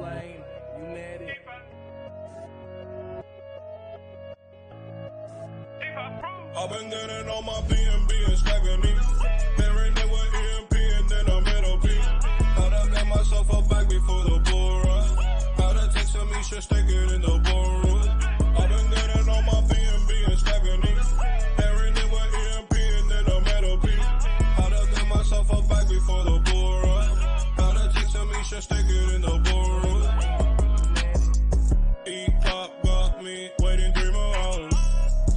blame, you net it. I've been getting on my BNB and stacking these. Married it with EMP and then I'm LP. How to get myself a bag before the bull run. How to take some Eshare, stick it in the ballroom. I've been getting on my BNB and stacking these. Married it with EMP and then I'm LP. How to get myself a bag before the bull run. How to take some Eshare, stick it in the ballroom. E-pop got me waiting 3 more hours.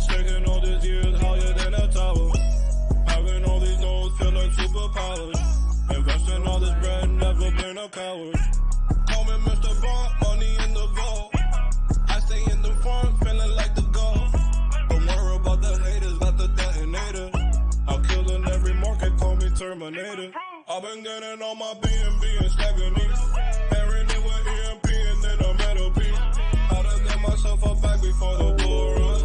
Taking all these years higher than a tower. Having all these nodes feel like superpowers. Investing all this bread, never been a coward. Call me Mr. Bond, money in the vault. I stay in the front, feeling like the goal. Don't worry about the haters, got the detonator. I'm killing every market, call me Terminator. I've been getting on my BNB and stacking these. Pairing it with EMP and then I'm LP. How to get myself a bag before the bull run.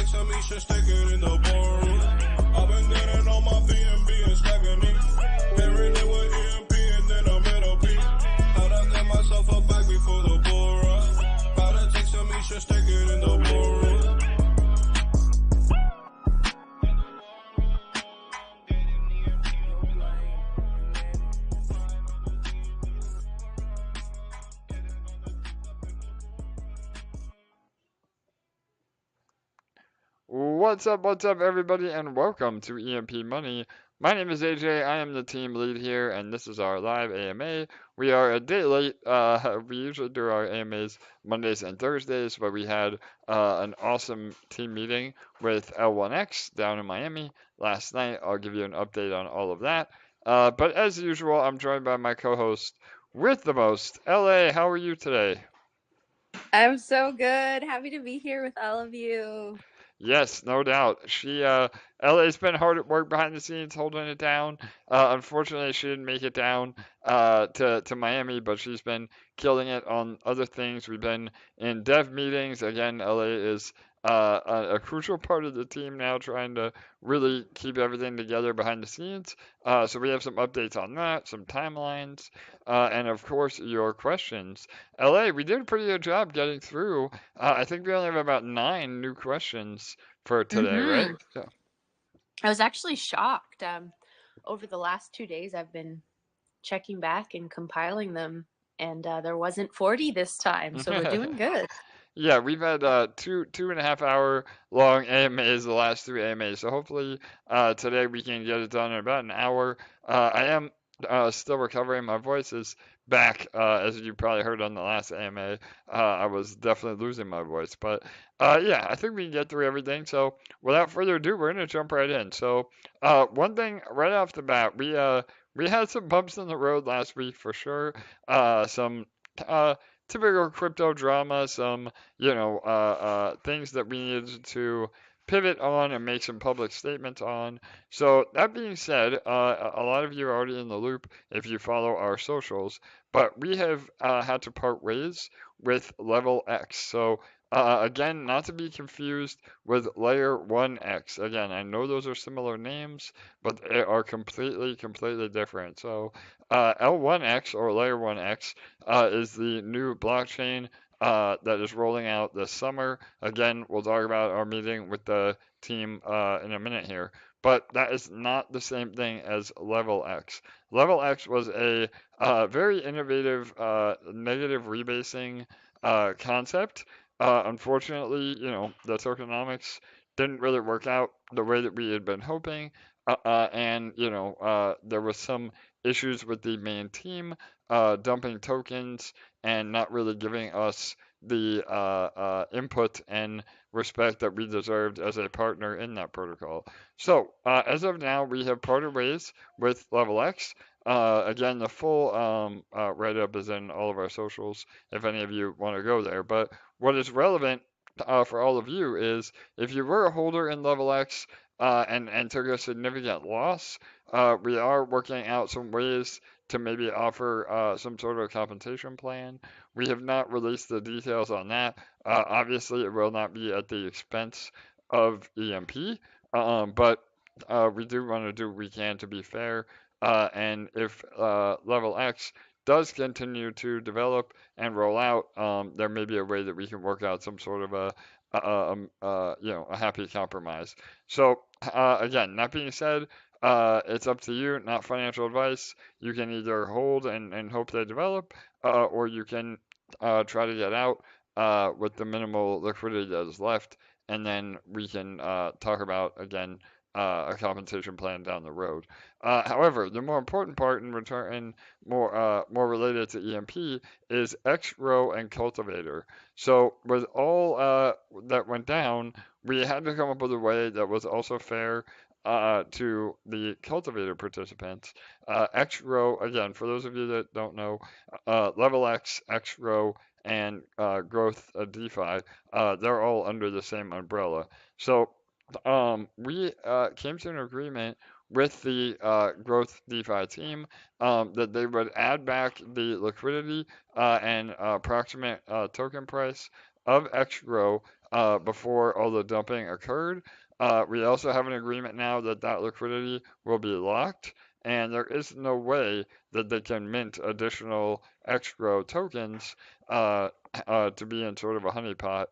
Some Eshare, stick it in the ballroom. I've been getting on my BNB and stacking these. Married it with EMP and then I'm LP. How to get myself a bag before the bull run. How to take some Eshare, stick it in the ballroom. What's up, everybody, and welcome to EMP.Money. My name is AJ, I am the team lead here, and this is our live AMA. We are a day late. We usually do our AMAs Mondays and Thursdays, but we had an awesome team meeting with L1X down in Miami last night. I'll give you an update on all of that. But as usual, I'm joined by my co-host with the most. LA, how are you today? I'm so good. Happy to be here with all of you. Yes, no doubt. LA's been hard at work behind the scenes, holding it down. Unfortunately, she didn't make it down to Miami, but she's been killing it on other things. We've been in dev meetings. Again, LA is a crucial part of the team now, trying to really keep everything together behind the scenes. So we have some updates on that, some timelines, and of course, your questions. LA, we did a pretty good job getting through. I think we only have about 9 new questions for today, right? Yeah. I was actually shocked. Over the last 2 days, I've been checking back and compiling them, and there wasn't 40 this time, so we're doing good. Yeah, we've had 2.5 hour long AMAs the last 3 AMAs, so hopefully today we can get it done in about an hour. I am still recovering. My voice is back, as you probably heard on the last AMA. I was definitely losing my voice, but yeah, I think we can get through everything. So without further ado, we're gonna jump right in. So one thing right off the bat, we had some bumps in the road last week for sure. Some typical crypto drama, some things that we needed to pivot on and make some public statements on. So that being said, a lot of you are already in the loop if you follow our socials, but we have had to part ways with Level X. So again, not to be confused with Layer 1X. Again, I know those are similar names, but they are completely different. So L1X or Layer 1X is the new blockchain that is rolling out this summer. Again, we'll talk about our meeting with the team in a minute here. But that is not the same thing as Level X. Level X was a very innovative negative rebasing concept. Unfortunately, the tokenomics didn't really work out the way that we had been hoping. And there was some issues with the main team dumping tokens and not really giving us the input and respect that we deserved as a partner in that protocol. So as of now, we have parted ways with Level X. Again, the full write-up is in all of our socials if any of you want to go there. But what is relevant for all of you is if you were a holder in Level X and took a significant loss, we are working out some ways to maybe offer some sort of compensation plan. We have not released the details on that. Obviously, it will not be at the expense of EMP, but we do want to do what we can to be fair. And if Level X does continue to develop and roll out, there may be a way that we can work out some sort of a happy compromise. So again, that being said, it's up to you, not financial advice. You can either hold and hope they develop, or you can try to get out with the minimal liquidity that is left, and then we can talk about again a compensation plan down the road. However, the more important part in return and more related to EMP is X-Row and Cultivator. So with all that went down, we had to come up with a way that was also fair to the cultivator participants. X-Row, again, for those of you that don't know, Level X, X-Row, and Growth DeFi, they're all under the same umbrella. So we came to an agreement with the Growth DeFi team that they would add back the liquidity and approximate token price of X-Row before all the dumping occurred. We also have an agreement now that that liquidity will be locked, and there is no way that they can mint additional X-Row tokens to be in sort of a honeypot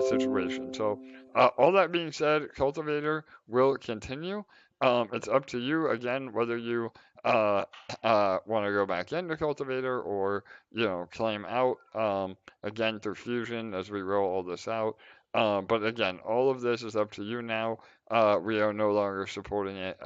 situation. So, all that being said, Cultivator will continue. It's up to you again whether you want to go back into Cultivator or claim out again through Fusion as we roll all this out. But again, all of this is up to you now. We are no longer supporting it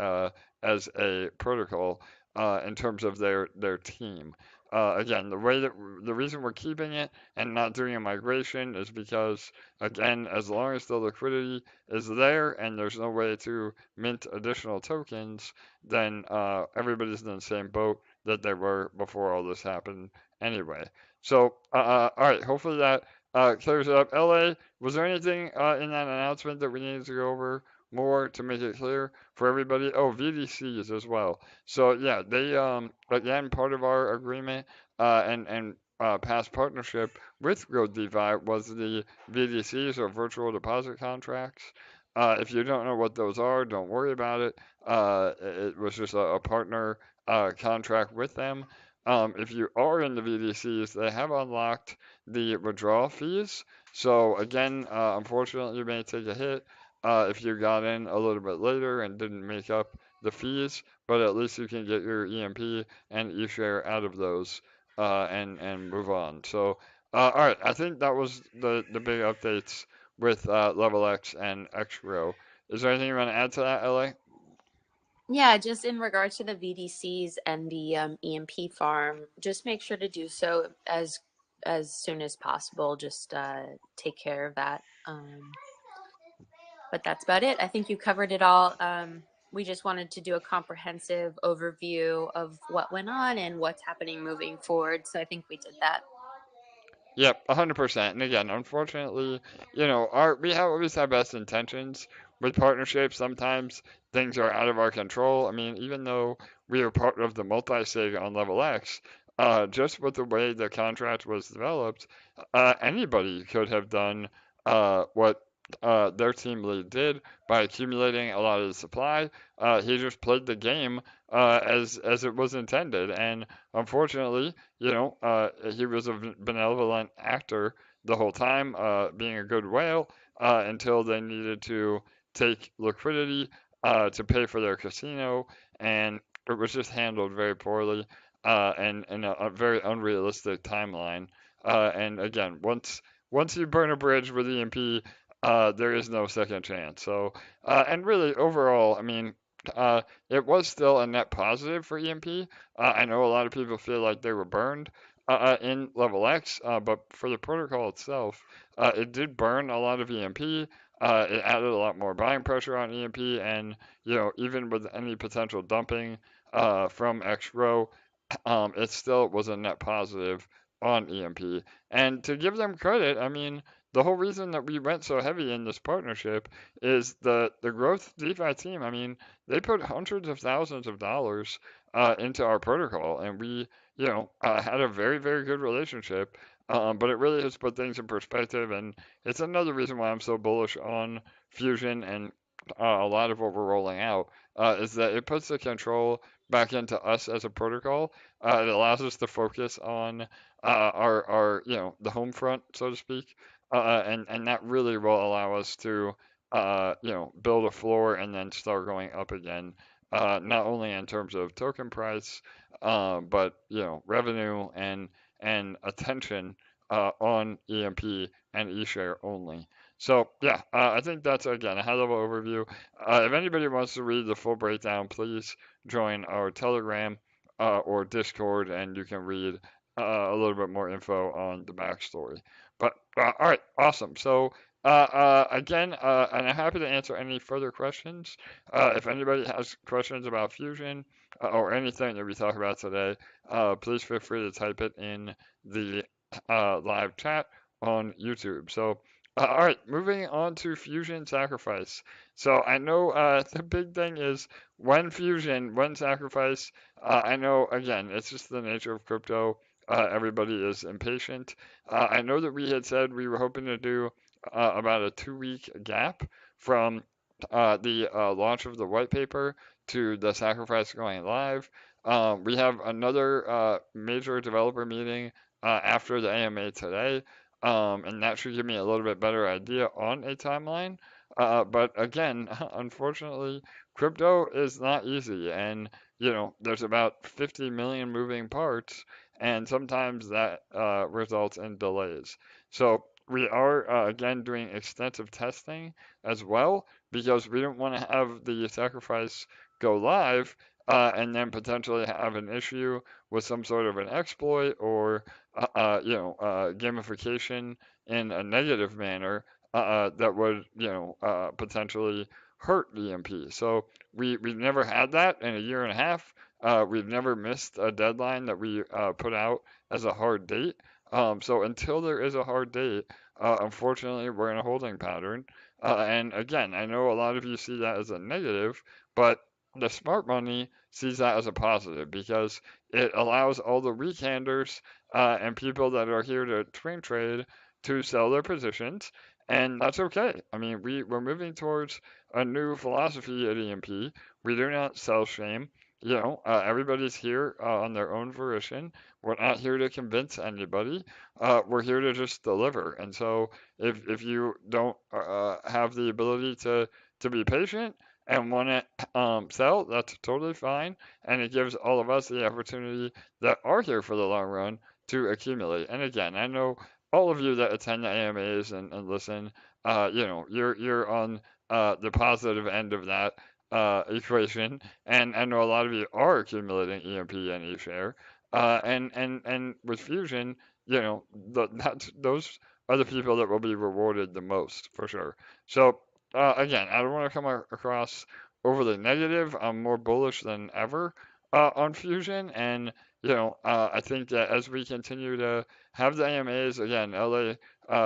as a protocol in terms of their team. Again, the reason we're keeping it and not doing a migration is because, again, as long as the liquidity is there and there's no way to mint additional tokens, then everybody's in the same boat that they were before all this happened anyway. So, all right, hopefully that clears it up. LA, was there anything in that announcement that we needed to go over more to make it clear for everybody? Oh, VDCs as well. So yeah, they again, part of our agreement and past partnership with Growth DeFi was the VDCs, or virtual deposit contracts. If you don't know what those are, don't worry about it. It was just a partner contract with them. If you are in the VDCs, they have unlocked the withdrawal fees. So again, unfortunately, you may take a hit if you got in a little bit later and didn't make up the fees, but at least you can get your EMP and Eshare out of those and move on. So, all right, I think that was the big updates with Level X and X-Row. Is there anything you want to add to that, LA? Yeah, just in regards to the VDCs and the EMP farm, just make sure to do so as soon as possible. Just take care of that. But that's about it. I think you covered it all. We just wanted to do a comprehensive overview of what went on and what's happening moving forward. So I think we did that. Yep, 100%. And again, unfortunately, we have always have best intentions with partnerships. Sometimes things are out of our control. I mean, even though we are part of the multi-sig on Level X, just with the way the contract was developed, anybody could have done what their team lead did by accumulating a lot of the supply. He just played the game as it was intended, and unfortunately, he was a benevolent actor the whole time, being a good whale until they needed to take liquidity to pay for their casino, and it was just handled very poorly and in a very unrealistic timeline. And again, once you burn a bridge with EMP, there is no second chance. So, and really overall, I mean, it was still a net positive for EMP. I know a lot of people feel like they were burned in Level X, but for the protocol itself, it did burn a lot of EMP. It added a lot more buying pressure on EMP, and even with any potential dumping from X-Row, it still was a net positive on EMP. And to give them credit, I mean, the whole reason that we went so heavy in this partnership is the Growth DeFi team. I mean, they put hundreds of thousands of dollars into our protocol, and we, had a very, very good relationship. But it really has put things in perspective, and it's another reason why I'm so bullish on Fusion and a lot of what we're rolling out is that it puts the control back into us as a protocol. It allows us to focus on our the home front, so to speak, and that really will allow us to build a floor and then start going up again. Not only in terms of token price, but revenue and attention on EMP and eShare only. So yeah, I think that's again a high-level overview. If anybody wants to read the full breakdown, please join our Telegram or Discord, and you can read a little bit more info on the backstory. But all right, awesome. So again, and I'm happy to answer any further questions. If anybody has questions about Fusion or anything that we talk about today, please feel free to type it in the live chat on YouTube. So, all right, moving on to Fusion Sacrifice. So I know the big thing is when Fusion, when Sacrifice. I know again, it's just the nature of crypto. Everybody is impatient. I know that we had said we were hoping to do about a 2-week gap from the launch of the white paper to the Sacrifice going live. We have another major developer meeting after the AMA today, and that should give me a little bit better idea on a timeline. But again, unfortunately, crypto is not easy, and there's about 50 million moving parts, and sometimes that results in delays. So we are again doing extensive testing as well because we don't want to have the sacrifice go live and then potentially have an issue with some sort of an exploit or gamification in a negative manner that would potentially hurt EMP. So we've never had that in a year and a half. We've never missed a deadline that we put out as a hard date. So until there is a hard date, unfortunately, we're in a holding pattern. And again, I know a lot of you see that as a negative, but the smart money sees that as a positive because it allows all the weak handers and people that are here to swing trade to sell their positions, and that's okay. I mean, we're moving towards a new philosophy at EMP. We do not sell shame. Everybody's here on their own volition. We're not here to convince anybody. We're here to just deliver. And so, if you don't have the ability to be patient and want to sell, that's totally fine. And it gives all of us the opportunity that are here for the long run to accumulate. And again, I know all of you that attend the AMAs and listen, you're on the positive end of that equation, and I know a lot of you are accumulating EMP and eShare, and with Fusion, those are the people that will be rewarded the most for sure. So again, I don't want to come across overly negative. I'm more bullish than ever on Fusion, and I think that as we continue to have the AMAs, again, LA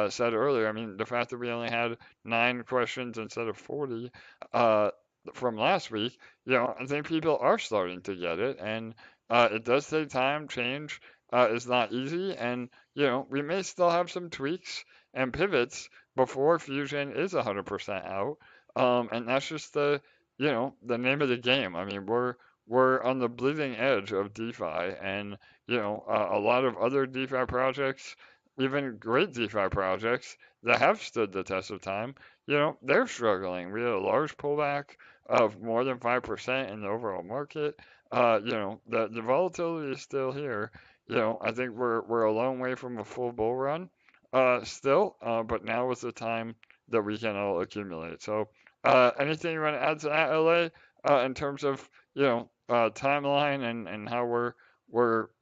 said earlier, I mean, the fact that we only had 9 questions instead of 40 from last week, I think people are starting to get it, and it does take time. Change is not easy, and we may still have some tweaks and pivots before Fusion is 100% out, and that's just the name of the game. I mean, we're on the bleeding edge of DeFi, and a lot of other DeFi projects, even great DeFi projects that have stood the test of time, they're struggling. We had a large pullback of more than 5% in the overall market. The volatility is still here. I think we're a long way from a full bull run, still, but now is the time that we can all accumulate. So, anything you want to add to that, LA, in terms of timeline and how we're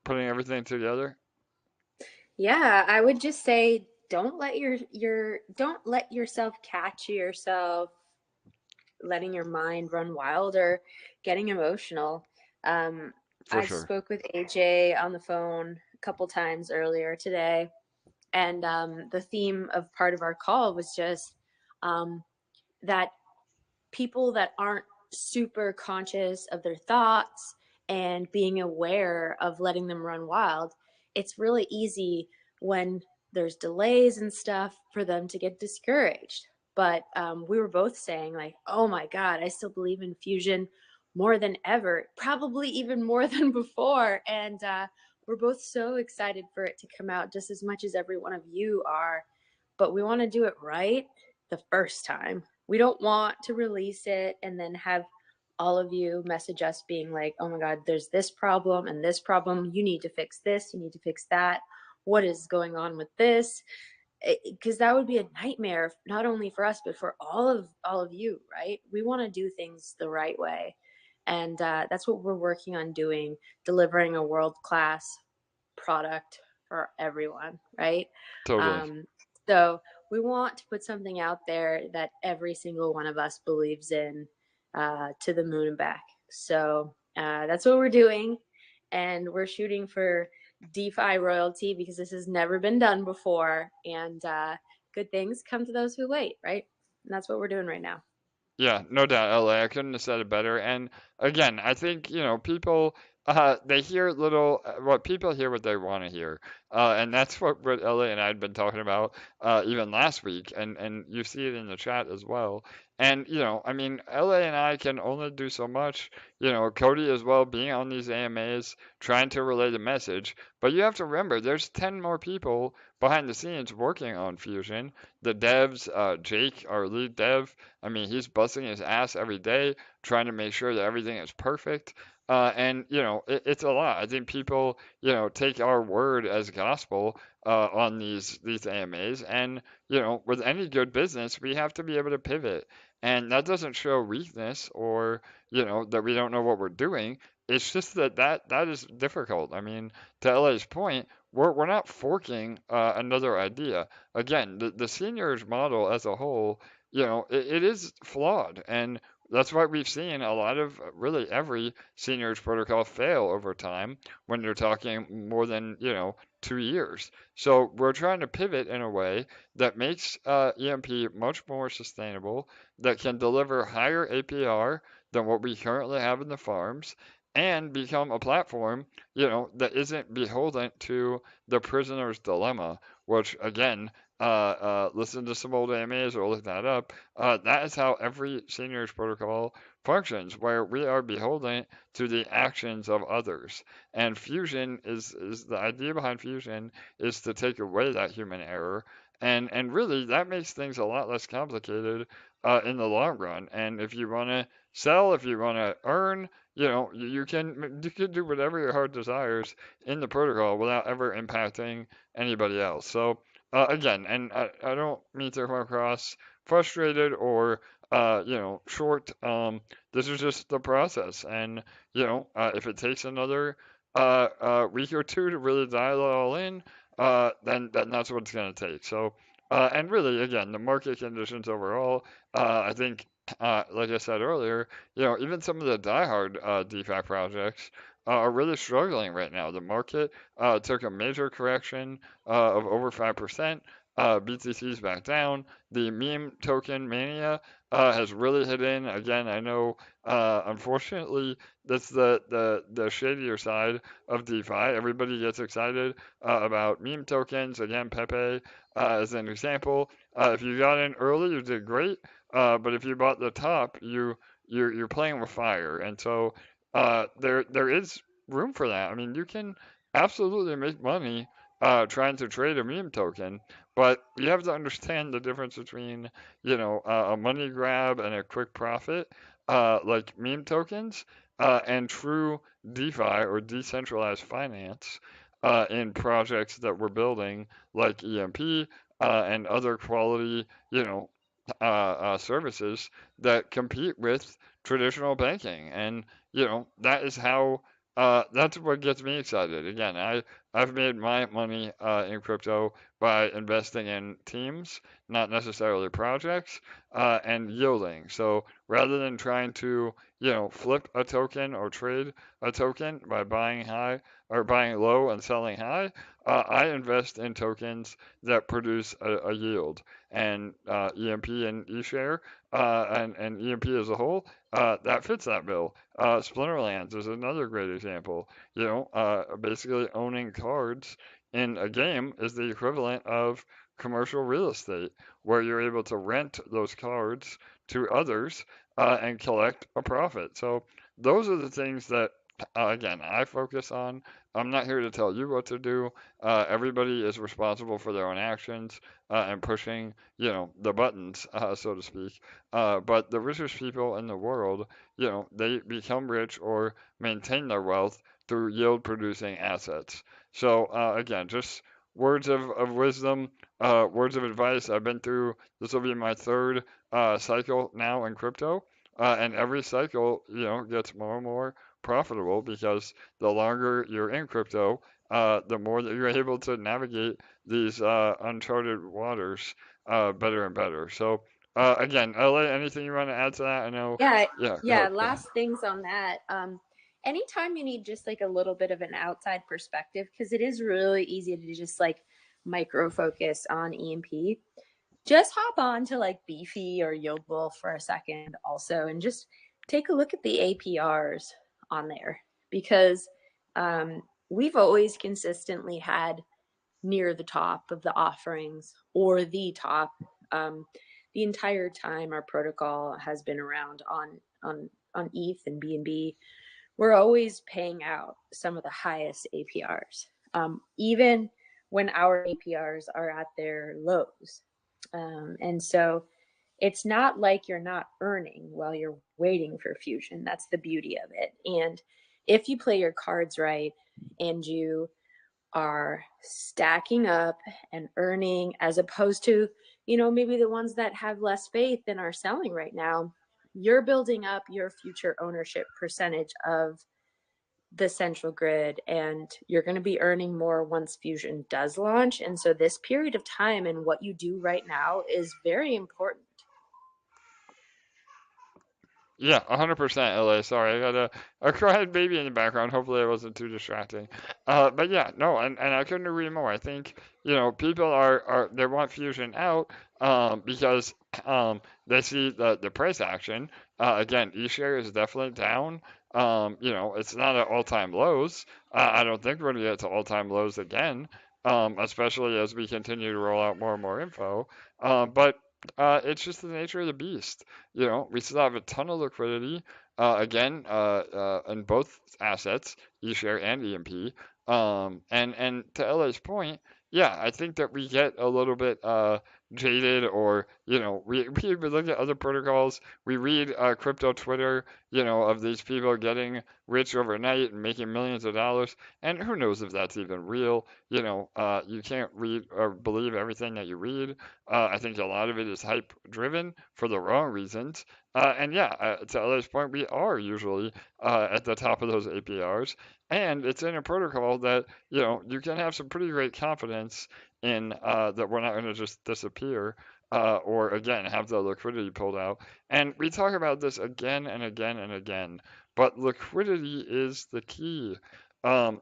putting everything together? Yeah, I would just say don't let don't let yourself catch yourself letting your mind run wild or getting emotional. For I sure. spoke with AJ on the phone a couple times earlier today, and the theme of part of our call was just that people that aren't super conscious of their thoughts and being aware of letting them run wild, it's really easy when there's delays and stuff for them to get discouraged. But we were both saying like, oh my God, I still believe in Fusion more than ever, probably even more than before. And we're both so excited for it to come out just as much as every one of you are. But we want to do it right the first time. We don't want to release it and then have all of you message us being like, oh my God, there's this problem and this problem. You need to fix this. You need to fix that. What is going on with this? Because that would be a nightmare, not only for us, but for all of you, right? We want to do things the right way. And that's what we're working on doing, delivering a world-class product for everyone, right? Totally. So we want to put something out there that every single one of us believes in, to the moon and back. So that's what we're doing. And we're shooting for DeFi royalty because this has never been done before. And good things come to those who wait, right? And that's what we're doing right now. Yeah, no doubt, LA. I couldn't have said it better. And again, I think, people, they hear what people hear what they want to hear. And that's what LA and I had been talking about, even last week. And you see it in the chat as well. And, I mean, LA and I can only do so much, Cody as well, being on these AMAs, trying to relay the message. But you have to remember, there's 10 more people behind the scenes working on Fusion. The devs, Jake, our lead dev, I mean, he's busting his ass every day trying to make sure that everything is perfect. And it's a lot. I think people, take our word as gospel on these AMAs. And with any good business, we have to be able to pivot. And that doesn't show weakness or that we don't know what we're doing. It's just that is difficult. I mean, to LA's point, we're not forking another idea. Again, the seniors model as a whole, it is flawed, and that's why we've seen a lot of really every seniors protocol fail over time when you're talking more than 2 years. So we're trying to pivot in a way that makes EMP much more sustainable, that can deliver higher APR than what we currently have in the farms, and become a platform, that isn't beholden to the prisoner's dilemma, which again, listen to some old AMAs or look that up. That is how every seniors protocol functions, where we are beholden to the actions of others. And Fusion is the idea behind Fusion is to take away that human error. And really, that makes things a lot less complicated in the long run. And if you want to sell, if you want to earn, you can do whatever your heart desires in the protocol without ever impacting anybody else. So again, and I don't mean to come across frustrated or short. This is just the process, and if it takes another week or two to really dial it all in, then that's what it's going to take. So, and really, again, the market conditions overall, I think. Like I said earlier, even some of the diehard DeFi projects are really struggling right now. The market took a major correction of over 5%. BTC's back down. The meme token mania has really hit in. Again, I know, unfortunately, that's the shadier side of DeFi. Everybody gets excited about meme tokens. Again, Pepe as an example. If you got in early, you did great. But if you bought the top, you're playing with fire. And so there is room for that. I mean, you can absolutely make money trying to trade a meme token, but you have to understand the difference between, a money grab and a quick profit, like meme tokens, and true DeFi or decentralized finance in projects that we're building, like EMP and other quality, services that compete with traditional banking. And, that is how, that's what gets me excited. Again, I've made my money in crypto by investing in teams, not necessarily projects, and yielding. So rather than trying to, flip a token or trade a token by buying high or buying low and selling high, I invest in tokens that produce a yield. And EMP and Eshare and EMP as a whole, that fits that bill. Splinterlands is another great example. Basically owning cards in a game is the equivalent of commercial real estate, where you're able to rent those cards to others and collect a profit. So those are the things that, again, I focus on. I'm not here to tell you what to do. Everybody is responsible for their own actions and pushing, the buttons, so to speak. But the richest people in the world, they become rich or maintain their wealth through yield-producing assets. So again, just words of wisdom, words of advice. I've been through. This will be my third cycle now in crypto. And every cycle, gets more and more profitable because the longer you're in crypto, the more that you're able to navigate these uncharted waters better and better. So, again, LA, anything you want to add to that? I know. Yeah, Yeah, go yeah. ahead. Last things on that. Anytime you need just like a little bit of an outside perspective, because it is really easy to just like micro focus on EMP. Just hop on to like Beefy or Yodel for a second also, and just take a look at the APRs on there, because we've always consistently had near the top of the offerings or the top. The entire time our protocol has been around on ETH and BNB, we're always paying out some of the highest APRs, even when our APRs are at their lows. And so it's not like you're not earning while you're waiting for fusion. That's the beauty of it. And if you play your cards right and you are stacking up and earning, as opposed to, maybe the ones that have less faith and are selling right now, you're building up your future ownership percentage of the central grid, and you're going to be earning more once fusion does launch. And so this period of time and what you do right now is very important. Yeah, 100% LA. Sorry, I got a crying baby in the background. Hopefully, it wasn't too distracting. But yeah, no, and I couldn't agree more. I think, people they want Fusion out because they see the price action. Again, Eshare is definitely down. It's not at all-time lows. I don't think we're going to get to all-time lows again, especially as we continue to roll out more and more info. But it's just the nature of the beast. We still have a ton of liquidity, again, in both assets, eShare and EMP. And to LA's point, yeah, I think that we get a little bit jaded, or we look at other protocols, we read crypto Twitter, of these people getting rich overnight and making millions of dollars, and who knows if that's even real. You can't read or believe everything that you read. I think a lot of it is hype driven for the wrong reasons. And yeah, to LA's point, we are usually at the top of those APRs, and it's in a protocol that you can have some pretty great confidence in, that we're not going to just disappear, or again have the liquidity pulled out. And we talk about this again and again and again, but liquidity is the key. Um,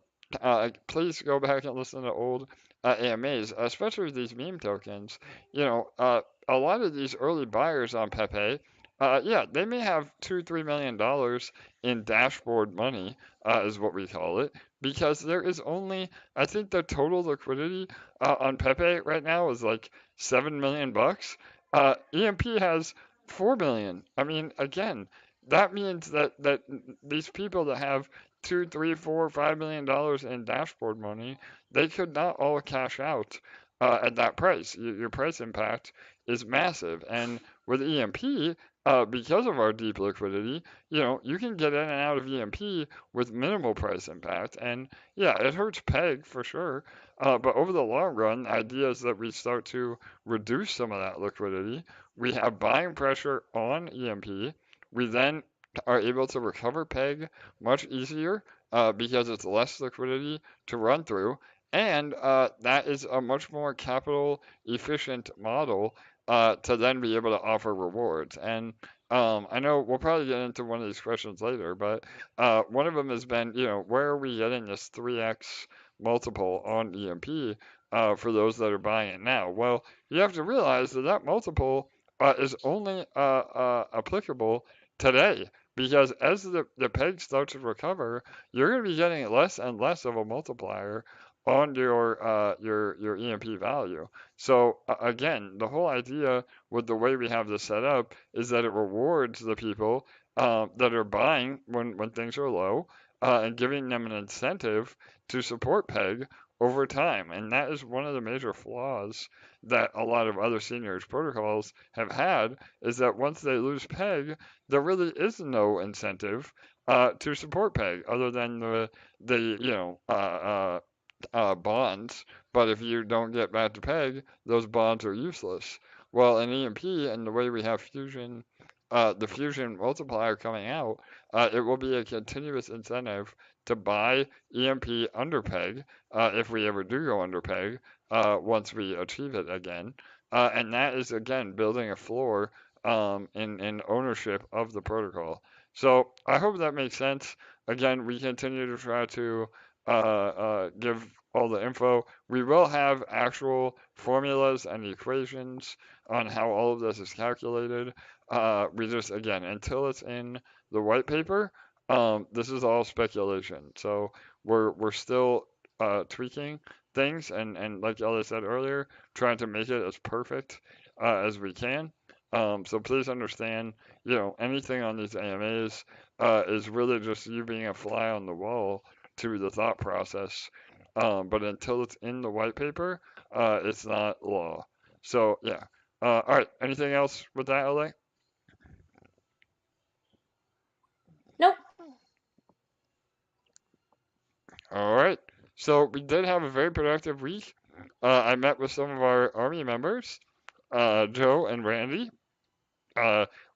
Please go back and listen to old AMAs, especially these meme tokens. A lot of these early buyers on Pepe, yeah, they may have $2-3 million in dashboard money, is what we call it, because there is only, I think the total liquidity on Pepe right now is like 7 million bucks. EMP has 4 million. I mean, again, that means that these people that have two, three, four, $5 million in dashboard money, they could not all cash out at that price. Your price impact is massive, and with EMP, because of our deep liquidity, you can get in and out of EMP with minimal price impact. And yeah, it hurts PEG for sure, but over the long run, the idea is that we start to reduce some of that liquidity. We have buying pressure on EMP. We then are able to recover PEG much easier because it's less liquidity to run through. And that is a much more capital efficient model to then be able to offer rewards. And I know we'll probably get into one of these questions later, but one of them has been, where are we getting this 3x multiple on EMP for those that are buying it now? Well, you have to realize that that multiple is only applicable today, because as the peg starts to recover, you're going to be getting less and less of a multiplier on your EMP value. So again, the whole idea with the way we have this set up is that it rewards the people that are buying when things are low, and giving them an incentive to support peg over time. And that is one of the major flaws that a lot of other seigniorage protocols have had, is that once they lose peg, there really is no incentive to support peg other than the bonds. But if you don't get back to peg, those bonds are useless. Well, in EMP and the way we have fusion, the fusion multiplier coming out, it will be a continuous incentive to buy EMP under peg, if we ever do go under peg, once we achieve it again. And that is, again, building a floor in ownership of the protocol. So I hope that makes sense. Again, we continue to try to give all the info. We will have actual formulas and equations on how all of this is calculated. We just, again, until it's in the white paper, this is all speculation. So we're still tweaking things, and like Elliot said earlier, trying to make it as perfect as we can. So please understand, anything on these AMAs is really just you being a fly on the wall to the thought process. But until it's in the white paper, it's not law. So yeah. All right. Anything else with that, LA? Nope. All right. So we did have a very productive week. I met with some of our army members, Joe and Randy.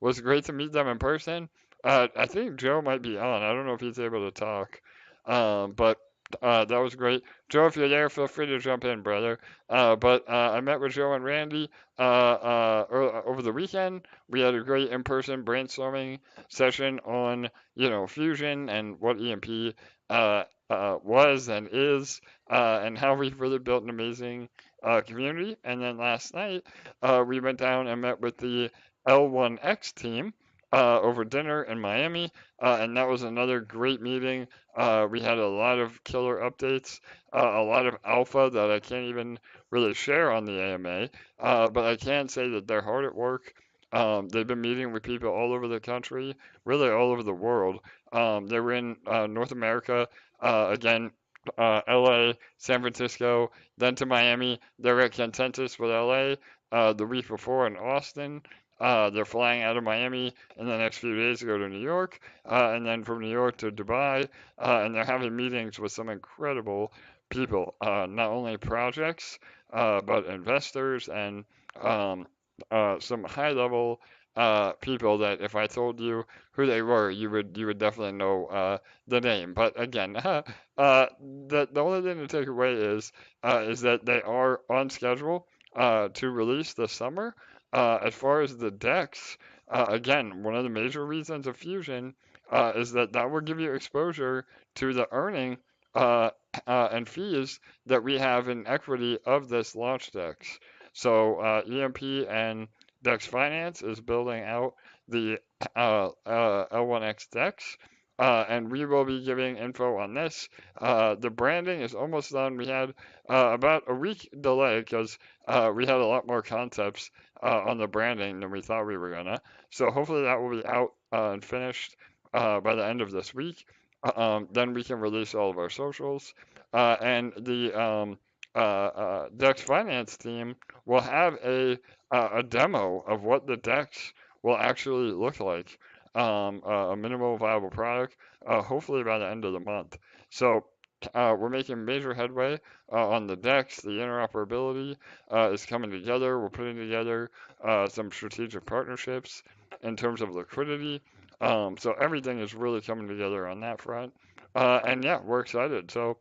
Was great to meet them in person. I think Joe might be on. I don't know if he's able to talk. But that was great. Joe, if you're there, feel free to jump in, brother. But I met with Joe and Randy over the weekend. We had a great in-person brainstorming session on, fusion and what EMP was and is, and how we've really built an amazing community. And then last night, we went down and met with the L1X team over dinner in Miami, and that was another great meeting. We had a lot of killer updates, a lot of alpha that I can't even really share on the AMA, but I can say that they're hard at work. They've been meeting with people all over the country, really all over the world. They were in North America, again, LA, San Francisco, then to Miami. They're at Consensus with LA the week before in Austin. They're flying out of Miami in the next few days to go to New York, and then from New York to Dubai, and they're having meetings with some incredible people, not only projects, but investors and some high-level people that if I told you who they were, you would definitely know the name. But again, the only thing to take away is that they are on schedule to release this summer. As far as the DEX, again, one of the major reasons of Fusion is that will give you exposure to the earning and fees that we have in equity of this launch DEX. So EMP and DEX Finance is building out the L1X DEX. And we will be giving info on this. The branding is almost done. We had about a week delay because we had a lot more concepts on the branding than we thought we were gonna. So hopefully that will be out and finished by the end of this week. Then we can release all of our socials. And the DEX Finance team will have a demo of what the DEX will actually look like. A minimal viable product, hopefully by the end of the month. So we're making major headway on the DEX. The interoperability is coming together. We're putting together some strategic partnerships in terms of liquidity. So everything is really coming together on that front. And yeah, we're excited. So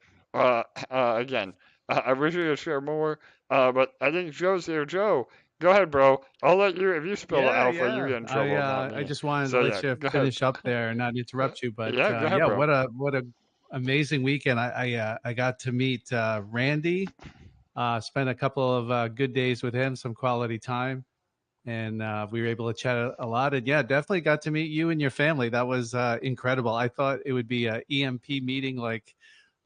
again, I wish you could share more, but I think Joe's here. Joe, go ahead, bro. I'll let you, if you spill the alpha, you get in trouble, not me. I just wanted So to let yeah, you go finish ahead. up there and not interrupt you. But Yeah, go ahead, bro. what a amazing weekend. I got to meet Randy, spent a couple of good days with him, some quality time, and we were able to chat a lot. And yeah, definitely got to meet you and your family. That was incredible. I thought it would be a EMP meeting like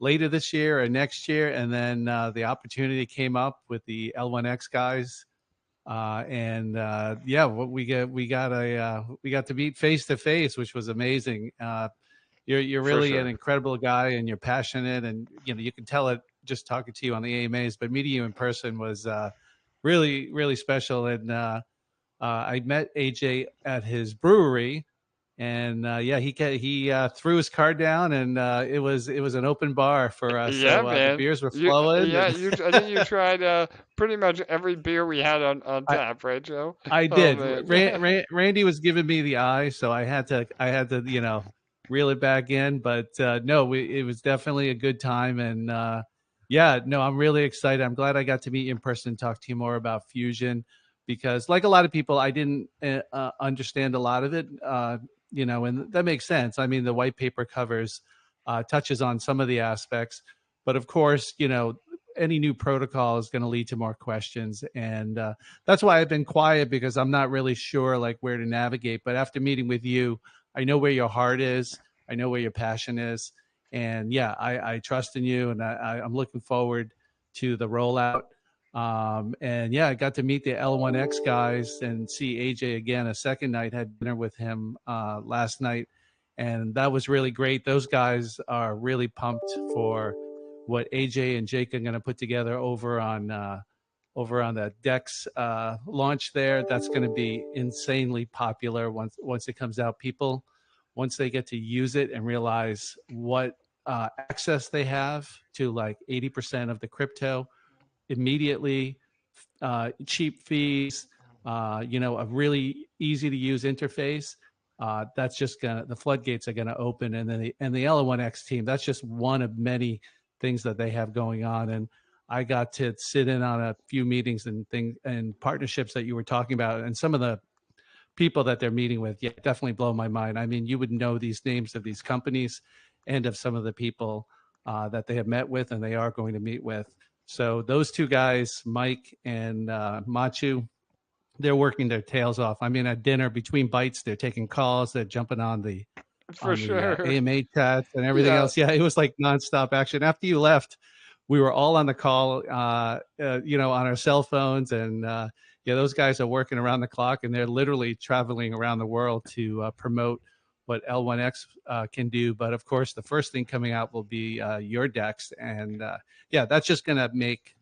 later this year or next year, and then the opportunity came up with the L1X guys Yeah, what we got to meet face to face, which was amazing. You're For really an sure. incredible guy, and you're passionate, and you can tell it just talking to you on the AMAs. But meeting you in person was really special. And I met AJ at his brewery, and yeah, he threw his card down, and it was an open bar for us. Yeah, So the man. beers were You flowing, yeah, and I think you tried pretty much every beer we had on I tap, right, Joe? I Oh did. man. Randy was giving me the eye, so I had to reel it back in. But no, it was definitely a good time, and yeah, no, I'm really excited. I'm glad I got to meet you in person and talk to you more about Fusion, because like a lot of people, I didn't understand a lot of it, and that makes sense. I mean, the white paper covers touches on some of the aspects, but of course, any new protocol is going to lead to more questions, and that's why I've been quiet, because I'm not really sure like where to navigate. But after meeting with you, I know where your heart is. I know where your passion is. And yeah, I trust in you, and I'm looking forward to the rollout. And yeah, I got to meet the L1X guys and see AJ again a second night, had dinner with him last night. And that was really great. Those guys are really pumped for what AJ and Jake are going to put together over on the DEX launch there. That's going to be insanely popular once it comes out. People, once they get to use it and realize what access they have to like 80% of the crypto immediately, cheap fees, a really easy to use interface. That's just the floodgates are gonna open, and then the L1X team. That's just one of many things that they have going on. And I got to sit in on a few meetings and things and partnerships that you were talking about, and some of the people that they're meeting with. Yeah, definitely blow my mind. I mean, you would know these names of these companies and of some of the people that they have met with and they are going to meet with. So those two guys, Mike and Machu, they're working their tails off. I mean, at dinner between bites, they're taking calls, they're jumping on the For sure. AMA chats and everything Yeah. else. Yeah, it was like nonstop action. After you left, we were all on the call, on our cell phones, and yeah, those guys are working around the clock, and they're literally traveling around the world to promote what L1X can do. But of course, the first thing coming out will be your DEX, and yeah, that's just going to make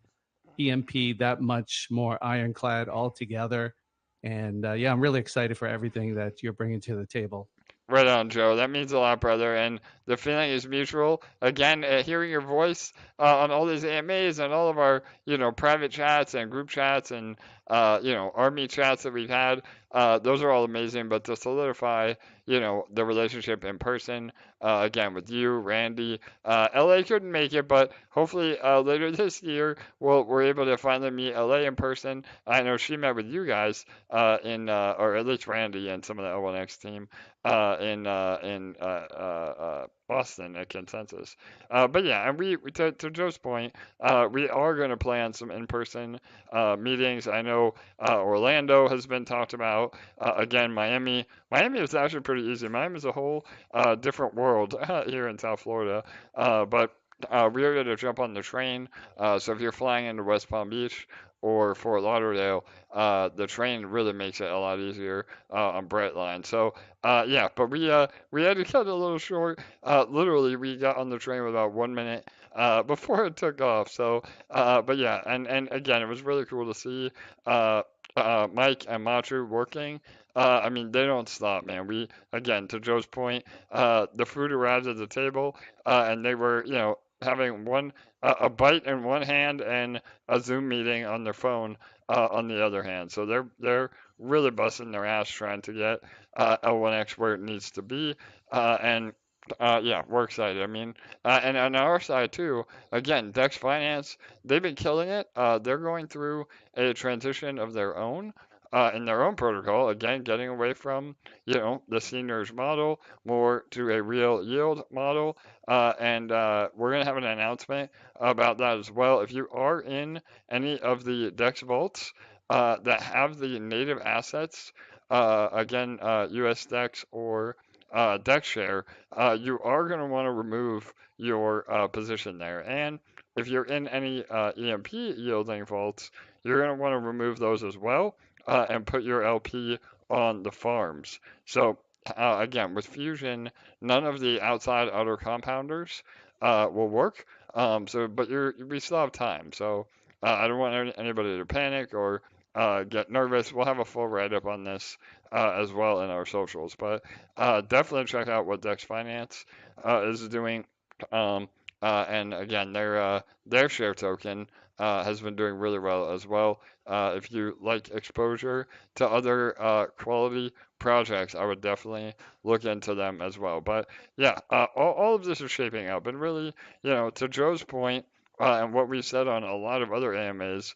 EMP that much more ironclad altogether. And yeah, I'm really excited for everything that you're bringing to the table. Right on, Joe. That means a lot, brother. And the feeling is mutual. Again, hearing your voice on all these AMAs and all of our, private chats and group chats and, army chats that we've had, those are all amazing. But to solidify, the relationship in person, again, with you, Randy, LA couldn't make it, but hopefully later this year, we're able to finally meet LA in person. I know she met with you guys or at least Randy and some of the L1X team in Boston at Consensus. But yeah, and we to Joe's point, we are going to plan some in-person meetings. I know Orlando has been talked about. Again, Miami. Miami is actually pretty easy. Miami is a whole different world here in South Florida. But we are going to jump on the train. So if you're flying into West Palm Beach or Fort Lauderdale, the train really makes it a lot easier on Brightline. So yeah, but we had to cut it a little short. Literally, we got on the train with about 1 minute before it took off. So, but yeah, and again, it was really cool to see Mike and Matru working. I mean, they don't stop, man. Again, to Joe's point, the food arrived at the table, and they were, having a bite in one hand and a Zoom meeting on their phone on the other hand. So they're really busting their ass trying to get L1X where it needs to be, and yeah, we're excited. I mean, and on our side too, again, Dex Finance, they've been killing it. They're going through a transition of their own. In their own protocol, again, getting away from, the seigniorage model more to a real yield model. And we're going to have an announcement about that as well. If you are in any of the DEX vaults that have the native assets, again, US DEX or DEX share, you are going to want to remove your position there. And if you're in any EMP yielding vaults, you're going to want to remove those as well and put your LP on the farms. So again, with Fusion, none of the outside auto compounders will work. But we still have time. So I don't want anybody to panic or get nervous. We'll have a full write-up on this as well in our socials. But definitely check out what Dex Finance is doing. And again, their share token has been doing really well as well. If you like exposure to other quality projects, I would definitely look into them as well. But yeah, all of this is shaping up, and really, to Joe's point, and what we said on a lot of other AMAs,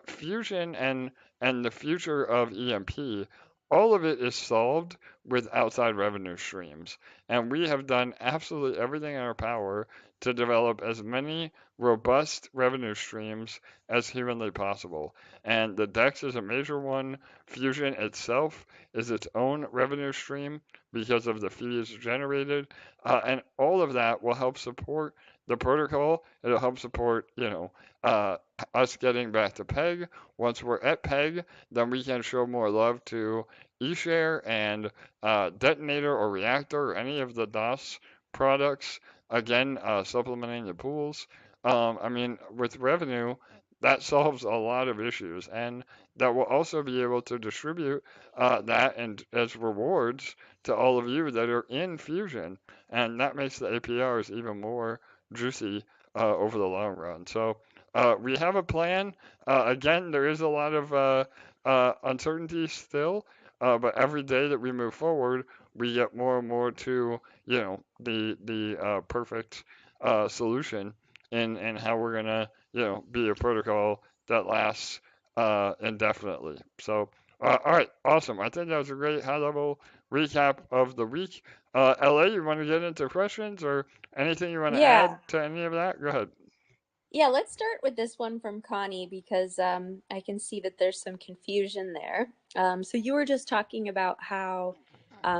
Fusion and the future of EMP, all of it is solved with outside revenue streams. And we have done absolutely everything in our power to develop as many robust revenue streams as humanly possible. And the DEX is a major one. Fusion itself is its own revenue stream because of the fees generated. And all of that will help support the protocol. It'll help support, us getting back to PEG. Once we're at PEG, then we can show more love to Eshare and Detonator or Reactor or any of the DAAS products. Again, supplementing the pools. I mean, with revenue, that solves a lot of issues, and that will also be able to distribute that and as rewards to all of you that are in Fusion, and that makes the APRs even more juicy over the long run. So we have a plan. Again, there is a lot of uncertainty still, but every day that we move forward, we get more and more to the perfect solution in how we're gonna be a protocol that lasts indefinitely. So all right, awesome. I think that was a great high level recap of the week. LA, you want to get into questions or anything you want to Yeah. add to any of that? Go ahead. Yeah, let's start with this one from Connie because I can see that there's some confusion there. So you were just talking about how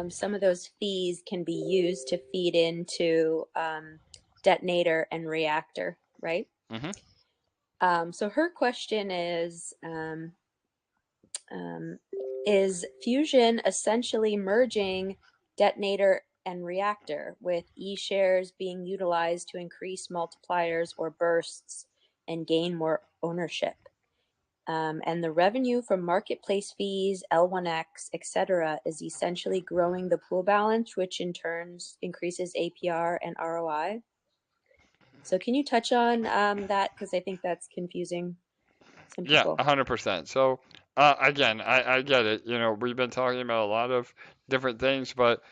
some of those fees can be used to feed into Detonator and Reactor, right? So her question is Fusion essentially merging Detonator and Reactor with E-shares being utilized to increase multipliers or bursts and gain more ownership? And the revenue from marketplace fees, L1X, etc., is essentially growing the pool balance, which in turn increases APR and ROI. So can you touch on that? Because I think that's confusing some people. Yeah, 100%. So again, I get it. We've been talking about a lot of different things, but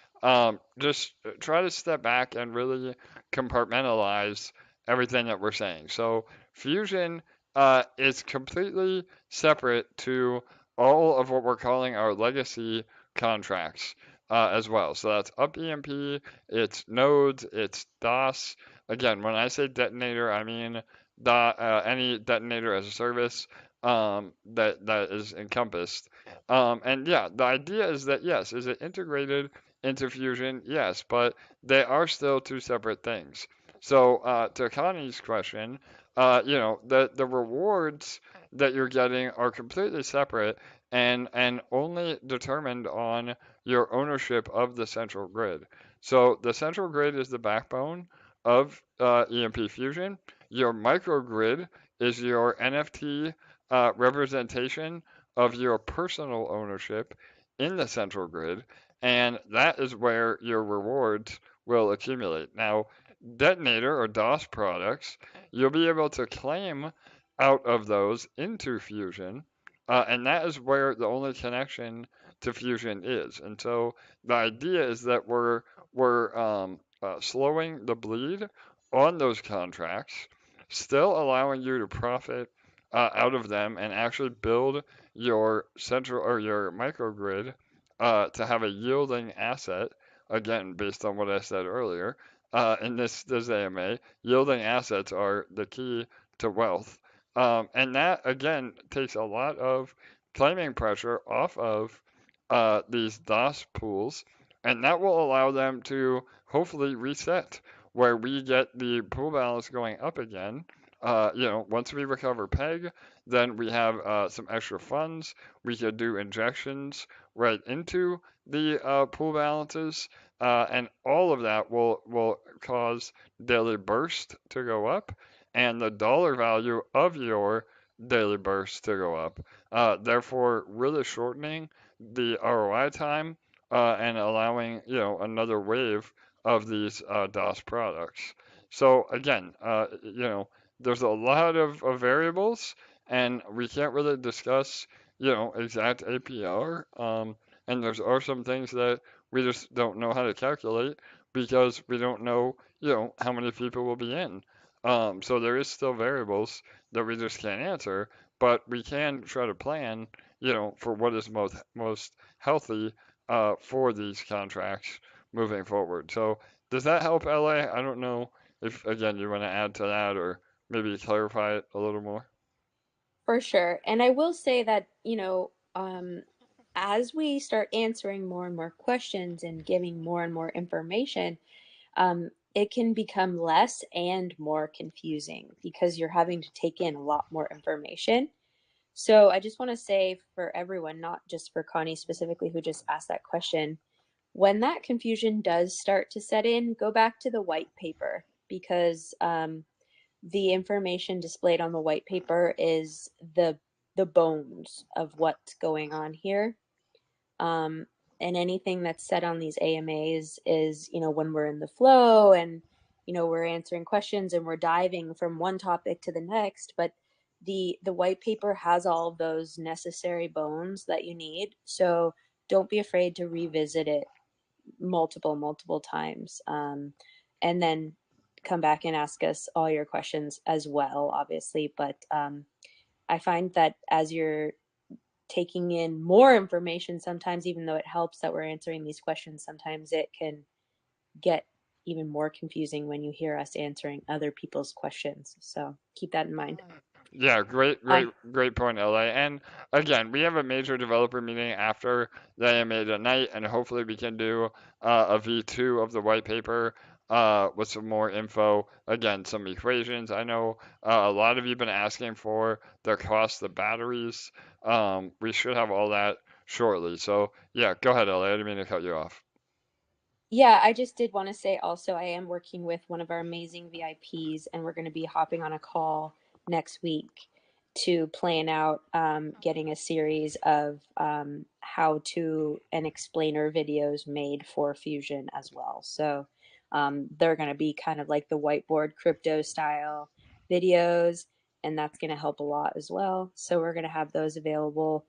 just try to step back and really compartmentalize everything that we're saying. So Fusion is completely separate to all of what we're calling our legacy contracts as well. So that's upEMP, it's nodes, it's DAAS. Again, when I say detonator, I mean any detonator as a service that is encompassed. And yeah, the idea is that yes, is it integrated into Fusion? Yes, but they are still two separate things. So to Connie's question, the rewards that you're getting are completely separate and only determined on your ownership of the central grid. So the central grid is the backbone of EMP Fusion. Your microgrid is your NFT representation of your personal ownership in the central grid, and that is where your rewards will accumulate. Now, Detonator or DAAS products, you'll be able to claim out of those into Fusion, and that is where the only connection to Fusion is. And so the idea is that we're slowing the bleed on those contracts, still allowing you to profit out of them and actually build your central or your microgrid to have a yielding asset. Again, based on what I said earlier, in this AMA, yielding assets are the key to wealth. And that, again, takes a lot of claiming pressure off of these DAAS pools, and that will allow them to hopefully reset where we get the pool balance going up again. Once we recover PEG, then we have some extra funds. We could do injections right into the pool balances, and all of that will cause daily burst to go up, and the dollar value of your daily burst to go up. Therefore, really shortening the ROI time and allowing another wave of these DAAS products. So again, there's a lot of variables, and we can't really discuss exact APR. And there's are some things that we just don't know how to calculate because we don't know how many people will be in. So there is still variables that we just can't answer, but we can try to plan, for what is most healthy for these contracts moving forward. So does that help, LA? I don't know if again you want to add to that or maybe clarify it a little more. For sure. And I will say that, as we start answering more and more questions and giving more and more information, it can become less and more confusing because you're having to take in a lot more information. So I just want to say for everyone, not just for Connie specifically, who just asked that question, when that confusion does start to set in, go back to the white paper because the information displayed on the white paper is the bones of what's going on here. And anything that's said on these AMAs is, when we're in the flow and, we're answering questions and we're diving from one topic to the next, but the white paper has all of those necessary bones that you need. So don't be afraid to revisit it multiple times. And then come back and ask us all your questions as well, obviously. But I find that as you're taking in more information, sometimes even though it helps that we're answering these questions, sometimes it can get even more confusing when you hear us answering other people's questions. So keep that in mind. Yeah, great point, LA. And again, we have a major developer meeting after the AMA tonight, and hopefully we can do a V2 of the white paper with some more info. Again, some equations. I know a lot of you have been asking for the cost of batteries. We should have all that shortly. So yeah, go ahead, LA. I didn't mean to cut you off. Yeah, I just did want to say also, I am working with one of our amazing VIPs, and we're going to be hopping on a call next week to plan out getting a series of how to and explainer videos made for Fusion as well. So they're going to be kind of like the whiteboard crypto style videos, and that's going to help a lot as well. So we're going to have those available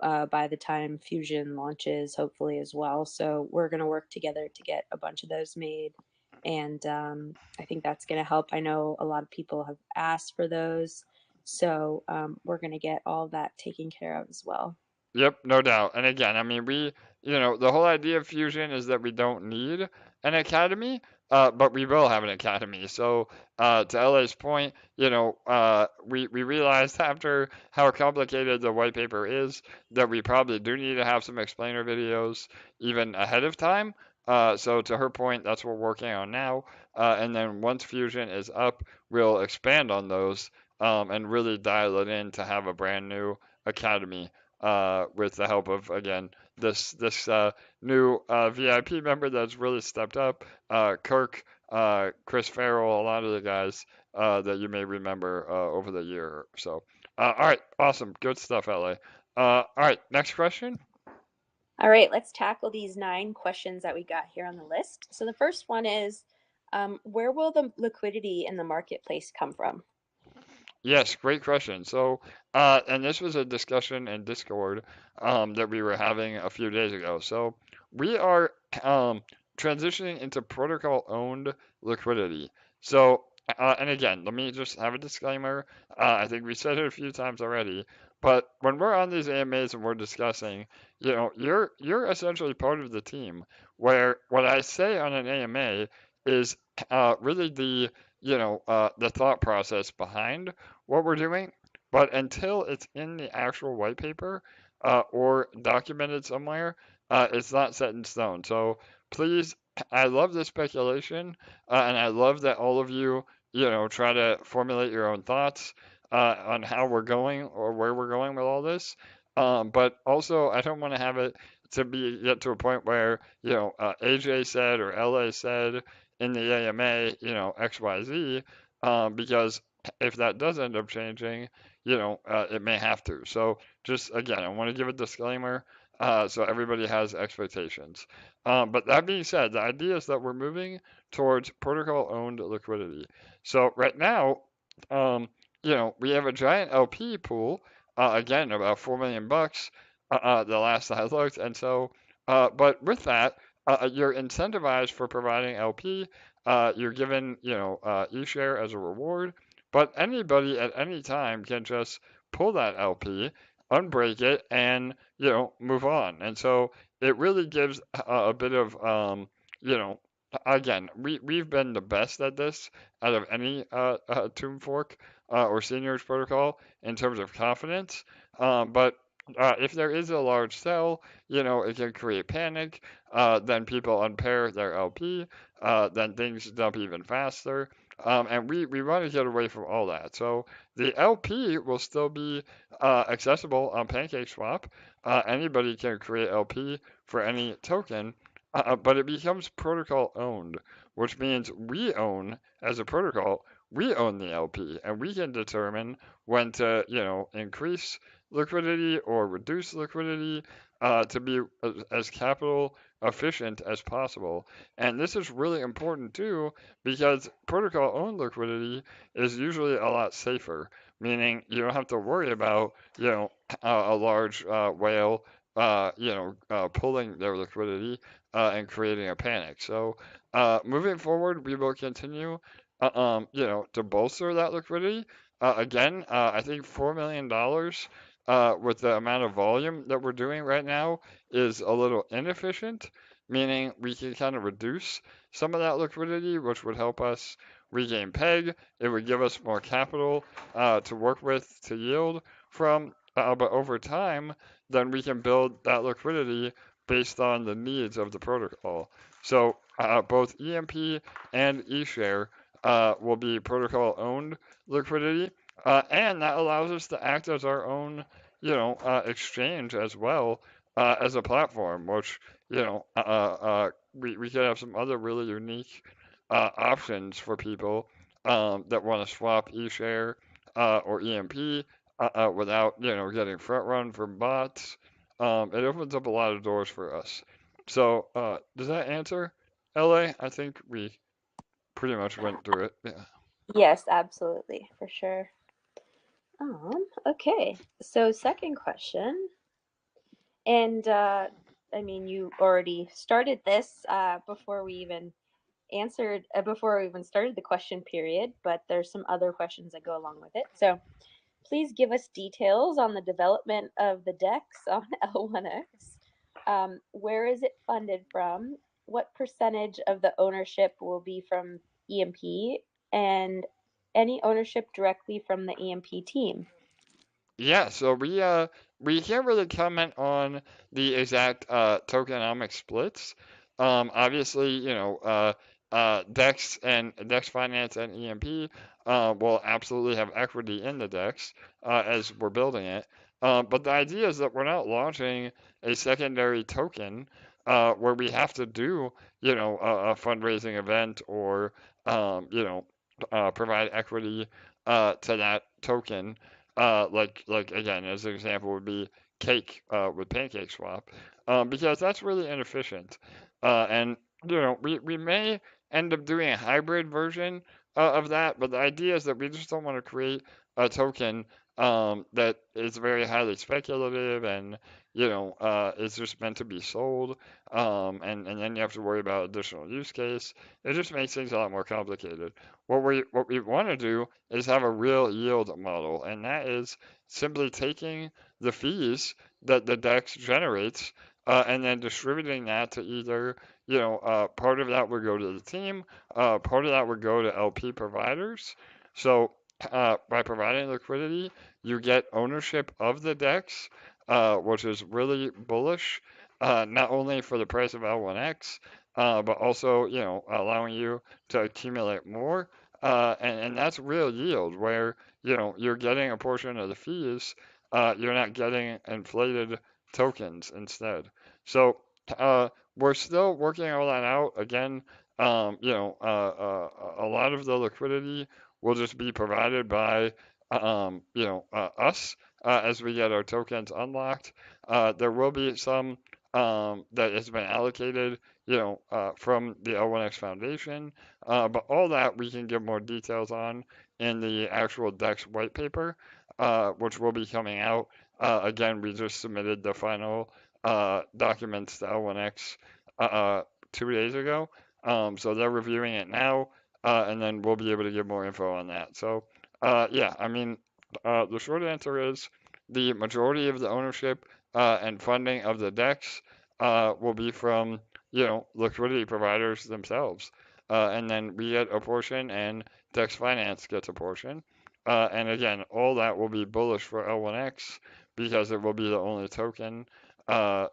by the time Fusion launches, hopefully as well. So we're going to work together to get a bunch of those made. And I think that's going to help. I know a lot of people have asked for those. So we're going to get all that taken care of as well. Yep, no doubt. And again, I mean, the whole idea of Fusion is that we don't need an academy, but we will have an academy. So, to LA's point, we realized after how complicated the white paper is that we probably do need to have some explainer videos even ahead of time. So to her point, that's what we're working on now. And then once Fusion is up, we'll expand on those, and really dial it in to have a brand new academy with the help of again this new VIP member that's really stepped up, Kirk, Chris Farrell, a lot of the guys that you may remember over the year. So, all right, awesome, good stuff, LA. All right, next question. All right, let's tackle these 9 questions that we got here on the list. So the first one is, where will the liquidity in the marketplace come from? Yes, great question. So, and this was a discussion in Discord that we were having a few days ago. So, we are transitioning into protocol-owned liquidity. So, and again, let me just have a disclaimer. I think we said it a few times already, but when we're on these AMAs and we're discussing, you're essentially part of the team. Where what I say on an AMA is really the thought process behind what we're doing, but until it's in the actual white paper or documented somewhere, it's not set in stone. So please I love the speculation, and I love that all of you, try to formulate your own thoughts on how we're going or where we're going with all this. But also, I don't want to have it to be get to a point where, AJ said or LA said in the AMA, XYZ, because if that does end up changing, it may have to. So just again, I want to give a disclaimer so everybody has expectations. But that being said, the idea is that we're moving towards protocol-owned liquidity. So right now, we have a giant LP pool. Again, about $4 million. The last I looked, and so, but with that, you're incentivized for providing LP. You're given, eShare as a reward, but anybody at any time can just pull that LP, unbreak it, and move on. And so it really gives a bit of, again, we've been the best at this out of any tomb fork or seigniorage protocol in terms of confidence. But if there is a large sell, it can create panic. Then people unpair their LP. Then things dump even faster. And we want to get away from all that. So the LP will still be accessible on PancakeSwap. Anybody can create LP for any token, but it becomes protocol owned, which means we own, as a protocol, we own the LP, and we can determine when to, increase liquidity or reduce liquidity to be as capital efficient as possible. And this is really important too, because protocol owned liquidity is usually a lot safer, meaning you don't have to worry about, a large whale, pulling their liquidity and creating a panic. So moving forward, we will continue, to bolster that liquidity. Again, I think $4 million with the amount of volume that we're doing right now is a little inefficient, meaning we can kind of reduce some of that liquidity, which would help us regain peg. It would give us more capital to work with, to yield from. But over time, then we can build that liquidity based on the needs of the protocol. So both EMP and eShare will be protocol owned liquidity. And that allows us to act as our own, exchange as well as a platform, which, we could have some other really unique options for people that want to swap eShare or EMP without, getting front run from bots. It opens up a lot of doors for us. So, does that answer, LA? I think we pretty much went through it. Yeah. Yes, absolutely, for sure. Okay, so second question, and I mean, you already started this before we even started the question period, but there's some other questions that go along with it. So please give us details on the development of the DEX on L1X. Where is it funded from? What percentage of the ownership will be from EMP, and any ownership directly from the EMP team? Yeah, so we can't really comment on the exact tokenomic splits. Obviously, DEX and DEX Finance and EMP will absolutely have equity in the DEX as we're building it. But the idea is that we're not launching a secondary token where we have to do, a fundraising event or, provide equity to that token. Like again, as an example would be cake with PancakeSwap, because that's really inefficient. And we may end up doing a hybrid version of that, but the idea is that we just don't want to create a token that is very highly speculative and is just meant to be sold, and then you have to worry about additional use case. It just makes things a lot more complicated. What we want to do is have a real yield model, and that is simply taking the fees that the DEX generates and then distributing that to either part of that would go to the team, part of that would go to LP providers. So by providing liquidity, you get ownership of the DEX, which is really bullish, not only for the price of L1X, but also, allowing you to accumulate more. And that's real yield where, you're getting a portion of the fees, you're not getting inflated tokens instead. So, we're still working all that out. Again, a lot of the liquidity will just be provided by, us as we get our tokens unlocked. There will be some that has been allocated, from the L1X Foundation, but all that we can give more details on in the actual DEX white paper, which will be coming out. Again, we just submitted the final documents to L1X 2 days ago, so they're reviewing it now, and then we'll be able to give more info on that. So, yeah, I mean, the short answer is the majority of the ownership and funding of the DEX will be from, liquidity providers themselves. And then we get a portion and DEX Finance gets a portion. And again, all that will be bullish for L1X because it will be the only token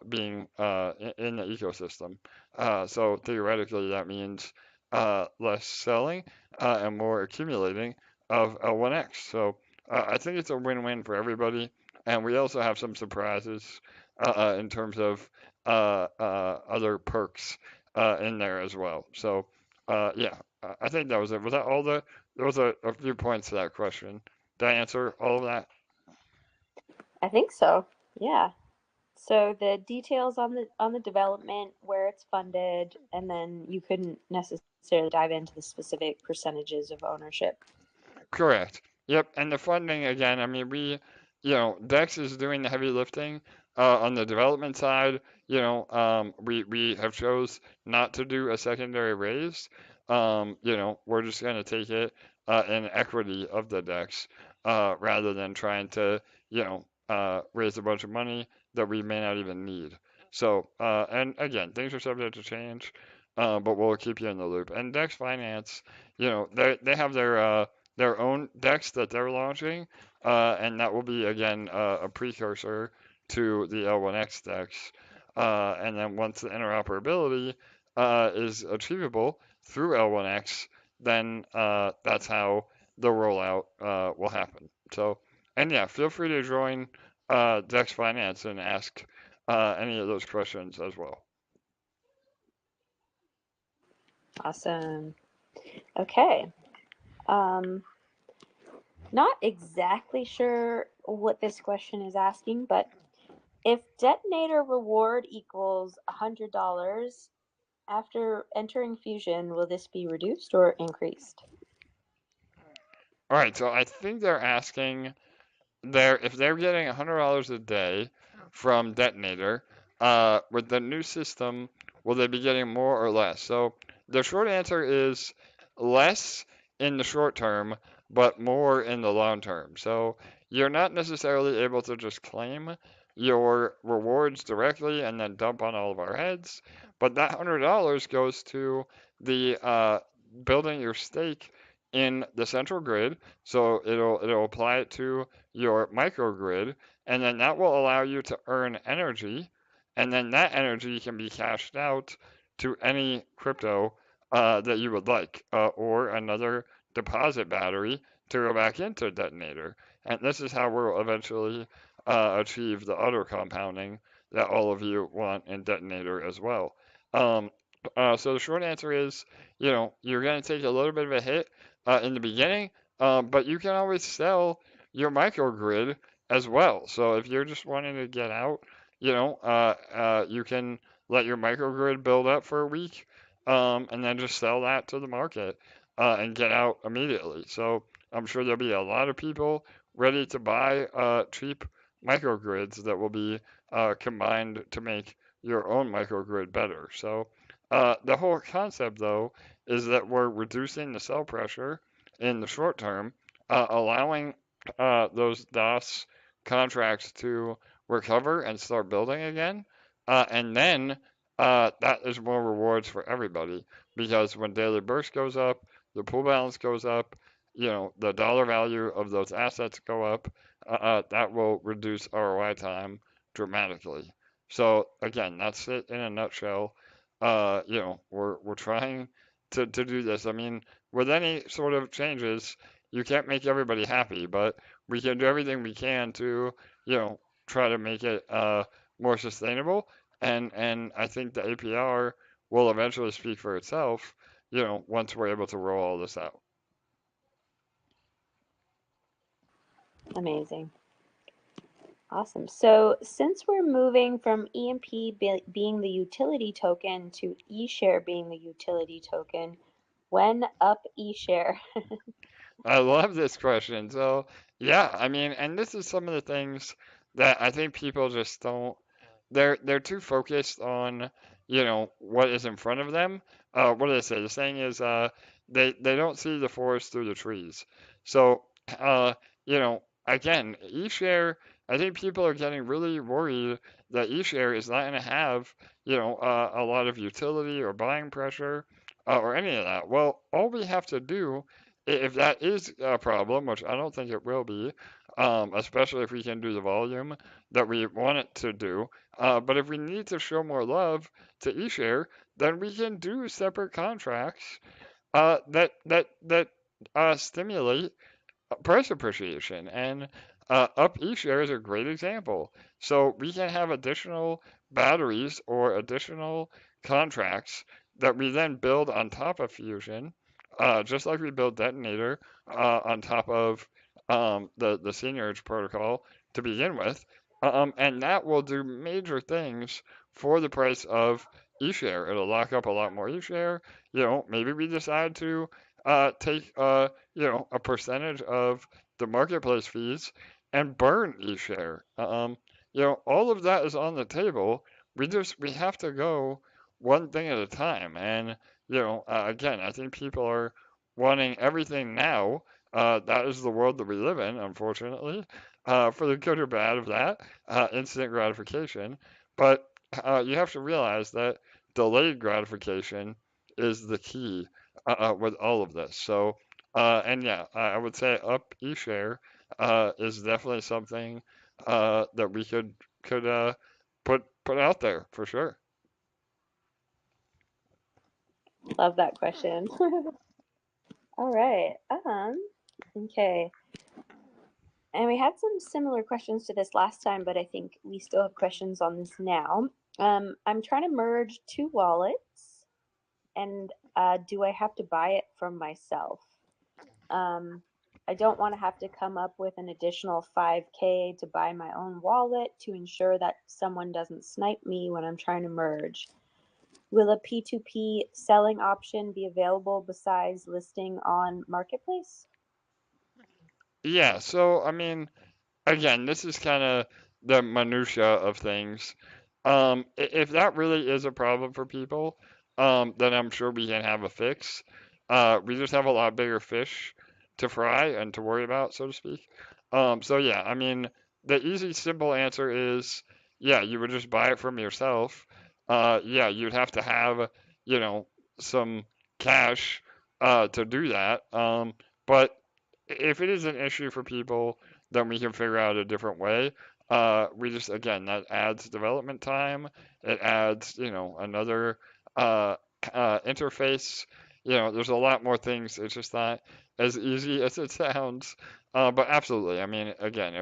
being in the ecosystem. So theoretically, that means less selling and more accumulating of L1X. So I think it's a win-win for everybody. And we also have some surprises in terms of other perks in there as well. So, yeah, I think that was it. Was that all the? There was a few points to that question. Did I answer all of that? I think so. Yeah. So the details on the development, where it's funded, and then you couldn't necessarily dive into the specific percentages of ownership. Correct. Yep. And the funding again. I mean, Dex is doing the heavy lifting on the development side. We have chose not to do a secondary raise. We're just going to take it in equity of the Dex rather than trying to, raise a bunch of money that we may not even need. So, and again, things are subject to change, but we'll keep you in the loop. And Dex Finance, they have their own DEX that they're launching, and that will be again a precursor to the L1X DEX. And then once the interoperability is achievable through L1X, then that's how the rollout will happen. So, and yeah, feel free to join Dex Finance and ask any of those questions as well. Awesome. Okay. Not exactly sure what this question is asking, but if detonator reward equals $100 after entering fusion, will this be reduced or increased? All right, so I think they're asking if they're getting $100 a day from Detonator, with the new system, will they be getting more or less? So the short answer is less in the short term, but more in the long term. So you're not necessarily able to just claim your rewards directly and then dump on all of our heads, but that $100 goes to the building your stake in the central grid. So it'll apply it to your microgrid, and then that will allow you to earn energy, and then that energy can be cashed out to any crypto that you would like, or another deposit battery to go back into Detonator. And this is how we'll eventually achieve the auto compounding that all of you want in Detonator as well. So the short answer is, you're going to take a little bit of a hit in the beginning, but you can always sell your microgrid as well. So if you're just wanting to get out, you can let your microgrid build up for a week, and then just sell that to the market and get out immediately. So I'm sure there'll be a lot of people ready to buy cheap microgrids that will be combined to make your own microgrid better. So the whole concept, though, is that we're reducing the sell pressure in the short term, allowing those DAAS contracts to recover and start building again. And then that is more rewards for everybody because when daily burst goes up, the pool balance goes up, the dollar value of those assets go up, that will reduce ROI time dramatically. So again, that's it in a nutshell. we're trying to do this. I mean, with any sort of changes, you can't make everybody happy, but we can do everything we can to, try to make it more sustainable. And I think the APR will eventually speak for itself, once we're able to roll all this out. Amazing. Awesome. So since we're moving from EMP being the utility token to Eshare being the utility token, when upESHARE? I love this question. So, yeah, I mean, and this is some of the things that I think people just don't. They're too focused on, what is in front of them. What do they say? The saying is, they don't see the forest through the trees. So, again, eShare. I think people are getting really worried that eShare is not going to have, a lot of utility or buying pressure, or any of that. Well, all we have to do, if that is a problem, which I don't think it will be, especially if we can do the volume that we want it to do. But if we need to show more love to eShare, then we can do separate contracts that stimulate price appreciation. And upEShare is a great example. So we can have additional batteries or additional contracts that we then build on top of Fusion, just like we build Detonator on top of the seigniorage protocol to begin with. And that will do major things for the price of eShare. It'll lock up a lot more eShare. Maybe we decide to take a percentage of the marketplace fees and burn eShare. All of that is on the table. We have to go one thing at a time. And again, I think people are wanting everything now. That is the world that we live in, unfortunately, for the good or bad of that, instant gratification. But you have to realize that delayed gratification is the key with all of this. So, and yeah, I would say upEShare is definitely something that we could put out there for sure. Love that question. All right. Okay. And we had some similar questions to this last time, but I think we still have questions on this now. I'm trying to merge two wallets, and do I have to buy it from myself? I don't want to have to come up with an additional 5K to buy my own wallet to ensure that someone doesn't snipe me when I'm trying to merge. Will a P2P selling option be available besides listing on Marketplace? Yeah, so I mean, again, this is kind of the minutia of things. If that really is a problem for people, then I'm sure we can have a fix. We just have a lot bigger fish to fry and to worry about, so to speak. So yeah, I mean, the easy, simple answer is, yeah, you would just buy it from yourself. Yeah, you'd have to have, some cash, to do that. But if it is an issue for people, then we can figure out a different way. We just, again, that adds development time. It adds, another interface. There's a lot more things. It's just not as easy as it sounds. But absolutely, I mean, again,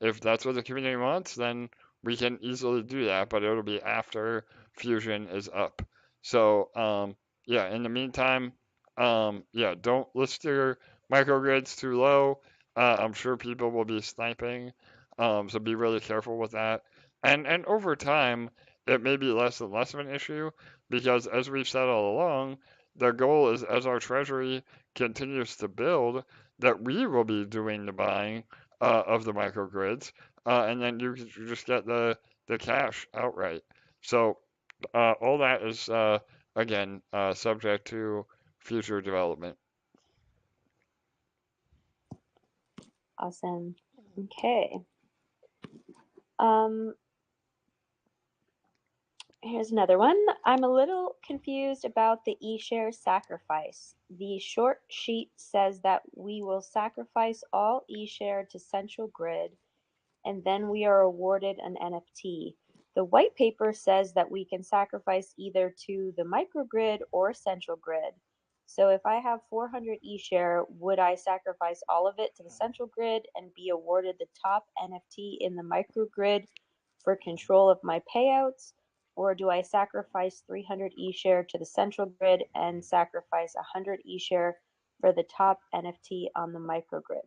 if that's what the community wants, then we can easily do that. But it'll be after Fusion is up. So yeah, in the meantime, yeah, don't list your microgrids too low. I'm sure people will be sniping, so be really careful with that. And over time, it may be less and less of an issue because, as we've said all along, the goal is as our treasury continues to build, that we will be doing the buying of the microgrids, and then you just get the cash outright. So all that is again subject to future development. Awesome. Okay. Here's another one. I'm a little confused about the eShare sacrifice. The short sheet says that we will sacrifice all eShare to Central Grid, and then we are awarded an NFT. The white paper says that we can sacrifice either to the microgrid or central grid. So if I have 400 eShare, would I sacrifice all of it to the central grid and be awarded the top NFT in the microgrid for control of my payouts? Or do I sacrifice 300 eShare to the central grid and sacrifice 100 eShare for the top NFT on the microgrid?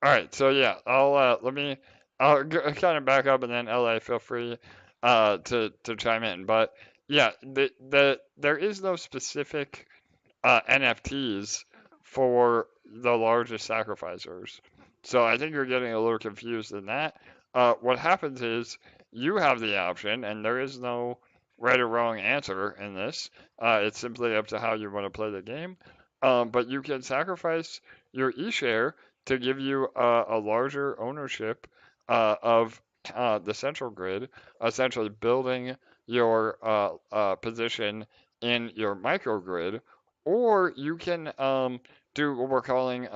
All right, so yeah, I'll kind of back up, and then LA, feel free to chime in. But yeah, there is no specific NFTs for the largest sacrificers. So I think you're getting a little confused in that. What happens is you have the option, and there is no right or wrong answer in this. It's simply up to how you want to play the game. But you can sacrifice your eShare to give you a larger ownership of the central grid, essentially building your position in your microgrid, or you can do what we're calling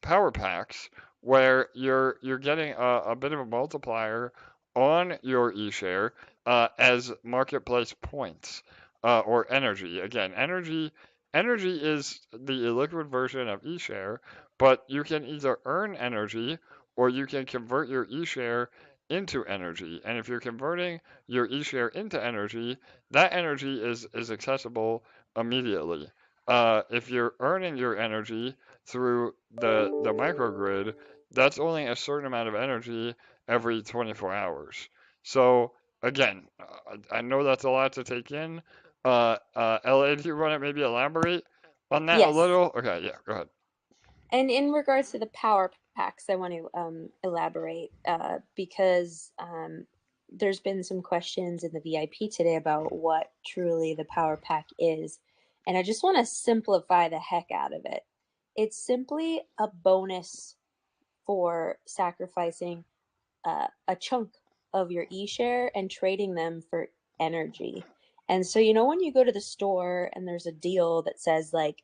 power packs, where you're getting a bit of a multiplier on your eShare as marketplace points or energy. Again, energy is the illiquid version of eShare, but you can either earn energy or you can convert your eShare into energy. And if you're converting your eShare into energy, that energy is accessible immediately. If you're earning your energy through the microgrid, that's only a certain amount of energy every 24 hours. So again, I know that's a lot to take in. LA, do you want to maybe elaborate on that a Yes. little? Okay, yeah, go ahead. And in regards to the power packs, I want to elaborate because there's been some questions in the VIP today about what truly the power pack is. And I just want to simplify the heck out of it. It's simply a bonus for sacrificing a chunk of your eShare and trading them for energy. And so, you know, when you go to the store and there's a deal that says like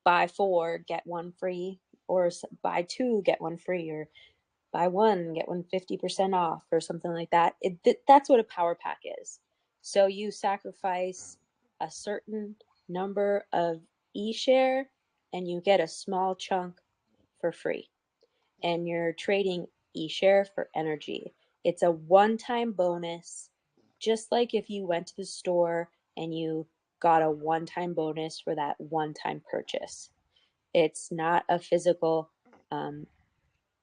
buy 4, get 1 free, or buy 2, get 1 free, or buy 1, get 1 50% off, or something like that. That's what a power pack is. So you sacrifice a certain number of eShare and you get a small chunk for free. And you're trading eShare for energy. It's a one-time bonus, just like if you went to the store and you got a one-time bonus for that one-time purchase. It's not a physical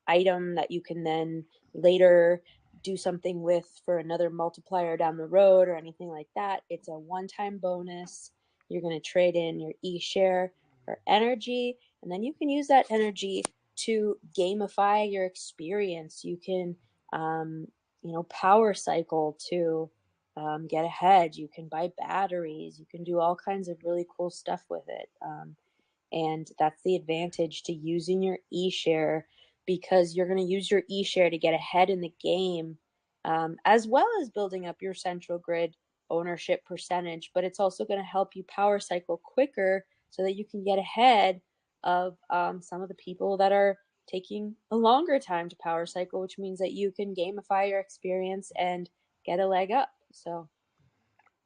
item that you can then later do something with for another multiplier down the road or anything like that. It's a one-time bonus. You're going to trade in your eShare for energy, and then you can use that energy to gamify your experience. You can, power cycle to get ahead. You can buy batteries. You can do all kinds of really cool stuff with it. And that's the advantage to using your eShare, because you're going to use your eShare to get ahead in the game, as well as building up your central grid ownership percentage. But it's also going to help you power cycle quicker so that you can get ahead of some of the people that are taking a longer time to power cycle, which means that you can gamify your experience and get a leg up. So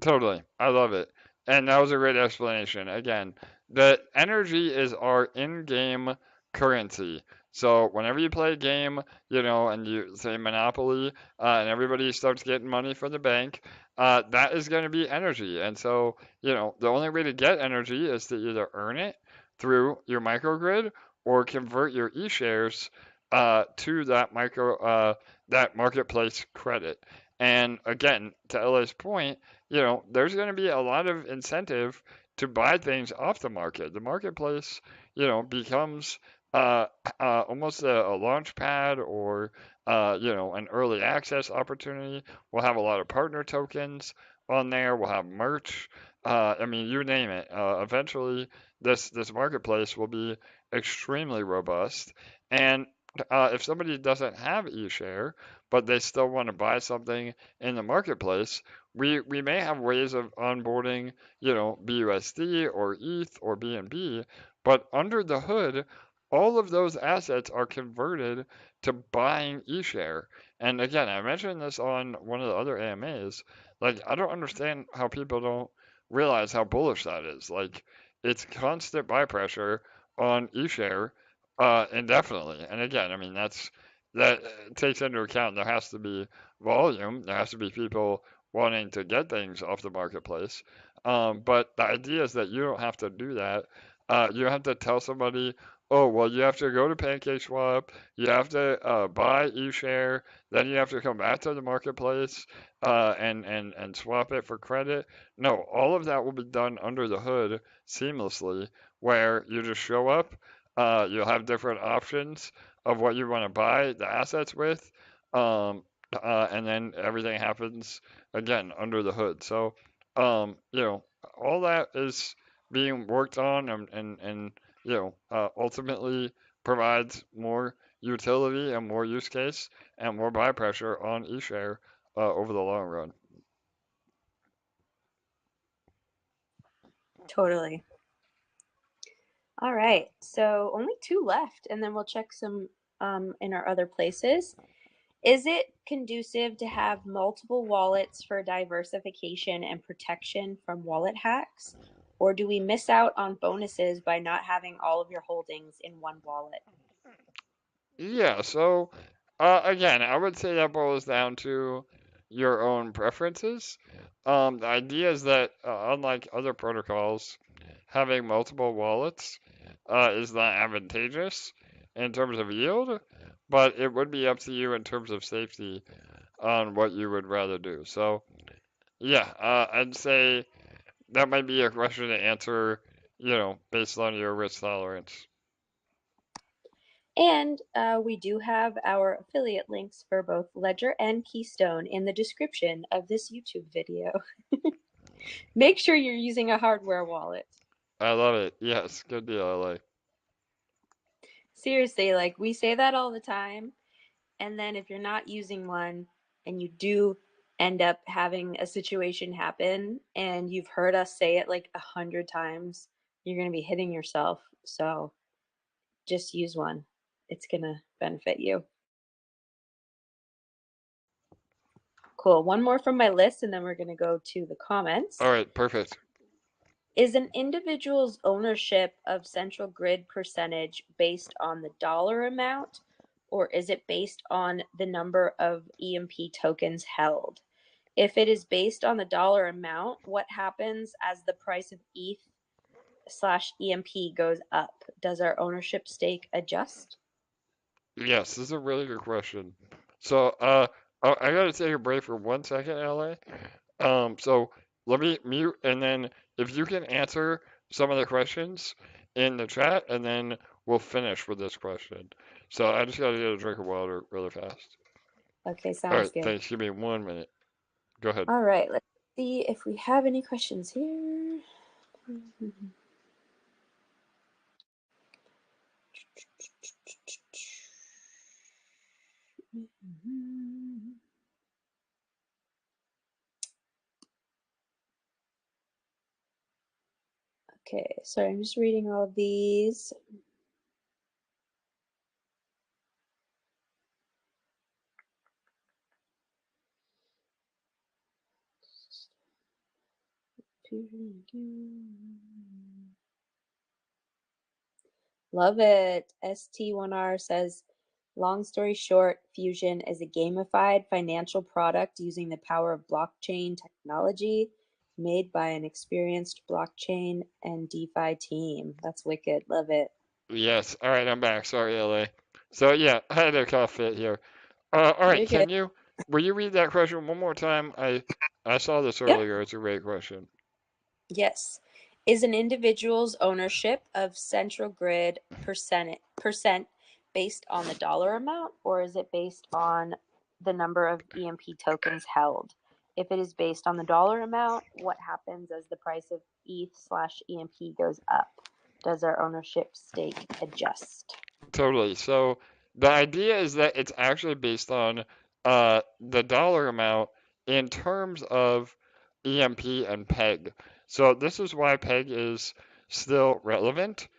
Totally. I love it. And that was a great explanation. Again, the energy is our in-game currency. So whenever you play a game, and you say Monopoly, and everybody starts getting money from the bank, that is going to be energy. And so, the only way to get energy is to either earn it through your microgrid or convert your eShares to that marketplace credit. And again, to LA's point, there's going to be a lot of incentive to buy things off the market. The marketplace, becomes almost a launch pad or, an early access opportunity. We'll have a lot of partner tokens on there. We'll have merch. You name it. Eventually, this marketplace will be extremely robust. And if somebody doesn't have eShare, but they still want to buy something in the marketplace, we may have ways of onboarding, BUSD or ETH or BNB, but under the hood, all of those assets are converted to buying eShare. And again, I mentioned this on one of the other AMAs. Like, I don't understand how people don't realize how bullish that is. Like, it's constant buy pressure on Eshare indefinitely. And again, I mean, that takes into account there has to be volume, there has to be people wanting to get things off the marketplace. But the idea is that you don't have to do that. You don't have to tell somebody, oh, well, you have to go to PancakeSwap, you have to buy eShare, then you have to come back to the marketplace and swap it for credit. No, all of that will be done under the hood seamlessly, where you just show up. You'll have different options of what you want to buy the assets with, and then everything happens again under the hood. So, all that is being worked on and ultimately provides more utility and more use case and more buy pressure on eShare over the long run. Totally. All right, so only 2 left, and then we'll check some in our other places. Is it conducive to have multiple wallets for diversification and protection from wallet hacks? Or do we miss out on bonuses by not having all of your holdings in one wallet? Yeah, so again, I would say that boils down to your own preferences. The idea is that unlike other protocols, having multiple wallets is not advantageous in terms of yield, but it would be up to you in terms of safety on what you would rather do. So, yeah, I'd say that might be a question to answer, based on your risk tolerance. And we do have our affiliate links for both Ledger and Keystone in the description of this YouTube video. Make sure you're using a hardware wallet. I love it. Yes, good deal, LA. Seriously, like we say that all the time. And then if you're not using one and you do end up having a situation happen and you've heard us say it like 100 times, you're going to be hitting yourself. So just use one. It's going to benefit you. Cool. One more from my list, and then we're going to go to the comments. All right, perfect. Is an individual's ownership of central grid percentage based on the dollar amount, or is it based on the number of EMP tokens held? If it is based on the dollar amount, what happens as the price of ETH/EMP goes up? Does our ownership stake adjust? Yes, this is a really good question. So, I gotta take a break for 1 second, LA. So let me mute, and then if you can answer some of the questions in the chat, and then we'll finish with this question. So I just gotta get a drink of water really fast. Okay, All sounds right, good. thanks. Give me 1 minute. Go ahead. All right, let's see if we have any questions here. Okay, sorry, I'm just reading all of these. Love it. ST1R says, long story short, Fusion is a gamified financial product using the power of blockchain technology made by an experienced blockchain and DeFi team. That's wicked. Love it. Yes. All right, I'm back. Sorry, LA. So yeah, I had a cough fit here. All right, will you read that question one more time? I saw this earlier. Yep. It's a great question. Yes. Is an individual's ownership of central grid percent based on the dollar amount, or is it based on the number of EMP tokens held? If it is based on the dollar amount, what happens as the price of ETH/EMP goes up? Does our ownership stake adjust? Totally. So the idea is that it's actually based on the dollar amount in terms of EMP and PEG. So this is why PEG is still relevant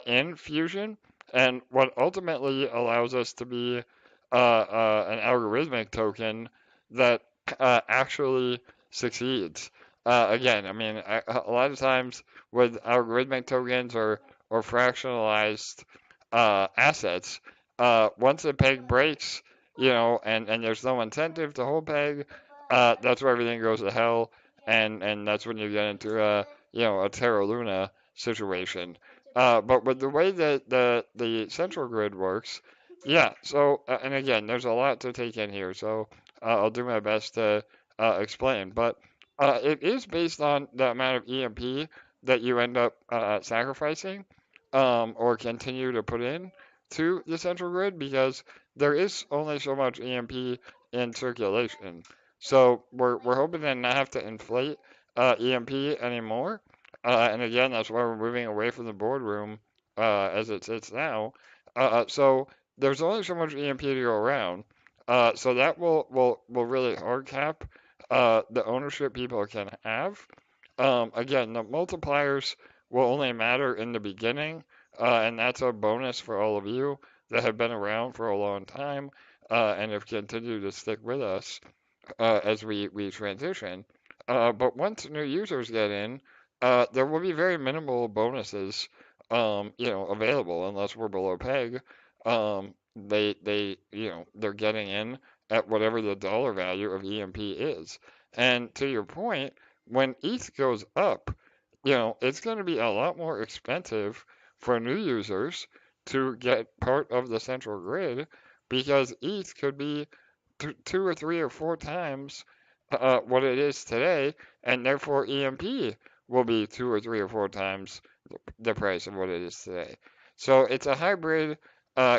in Fusion, and what ultimately allows us to be an algorithmic token that actually succeeds. Again, I mean, a lot of times with algorithmic tokens or fractionalized assets, once a peg breaks, and there's no incentive to hold peg, that's where everything goes to hell, and that's when you get into a Terra Luna situation. But with the way that the central grid works, yeah. So, and again, there's a lot to take in here, so I'll do my best to explain. But it is based on the amount of EMP that you end up sacrificing or continue to put in to the central grid because there is only so much EMP in circulation. So we're hoping to not have to inflate EMP anymore. And again, that's why we're moving away from the boardroom as it sits now. So there's only so much EMP to go around. So that will really hard cap the ownership people can have. Again, the multipliers will only matter in the beginning, and that's a bonus for all of you that have been around for a long time and have continued to stick with us as we transition. But once new users get in, there will be very minimal bonuses, available unless we're below peg. They're getting in at whatever the dollar value of EMP is. And to your point, when ETH goes up, it's going to be a lot more expensive for new users to get part of the central grid because ETH could be two or three or four times what it is today, and therefore EMP will be two or three or four times the price of what it is today. So it's a hybrid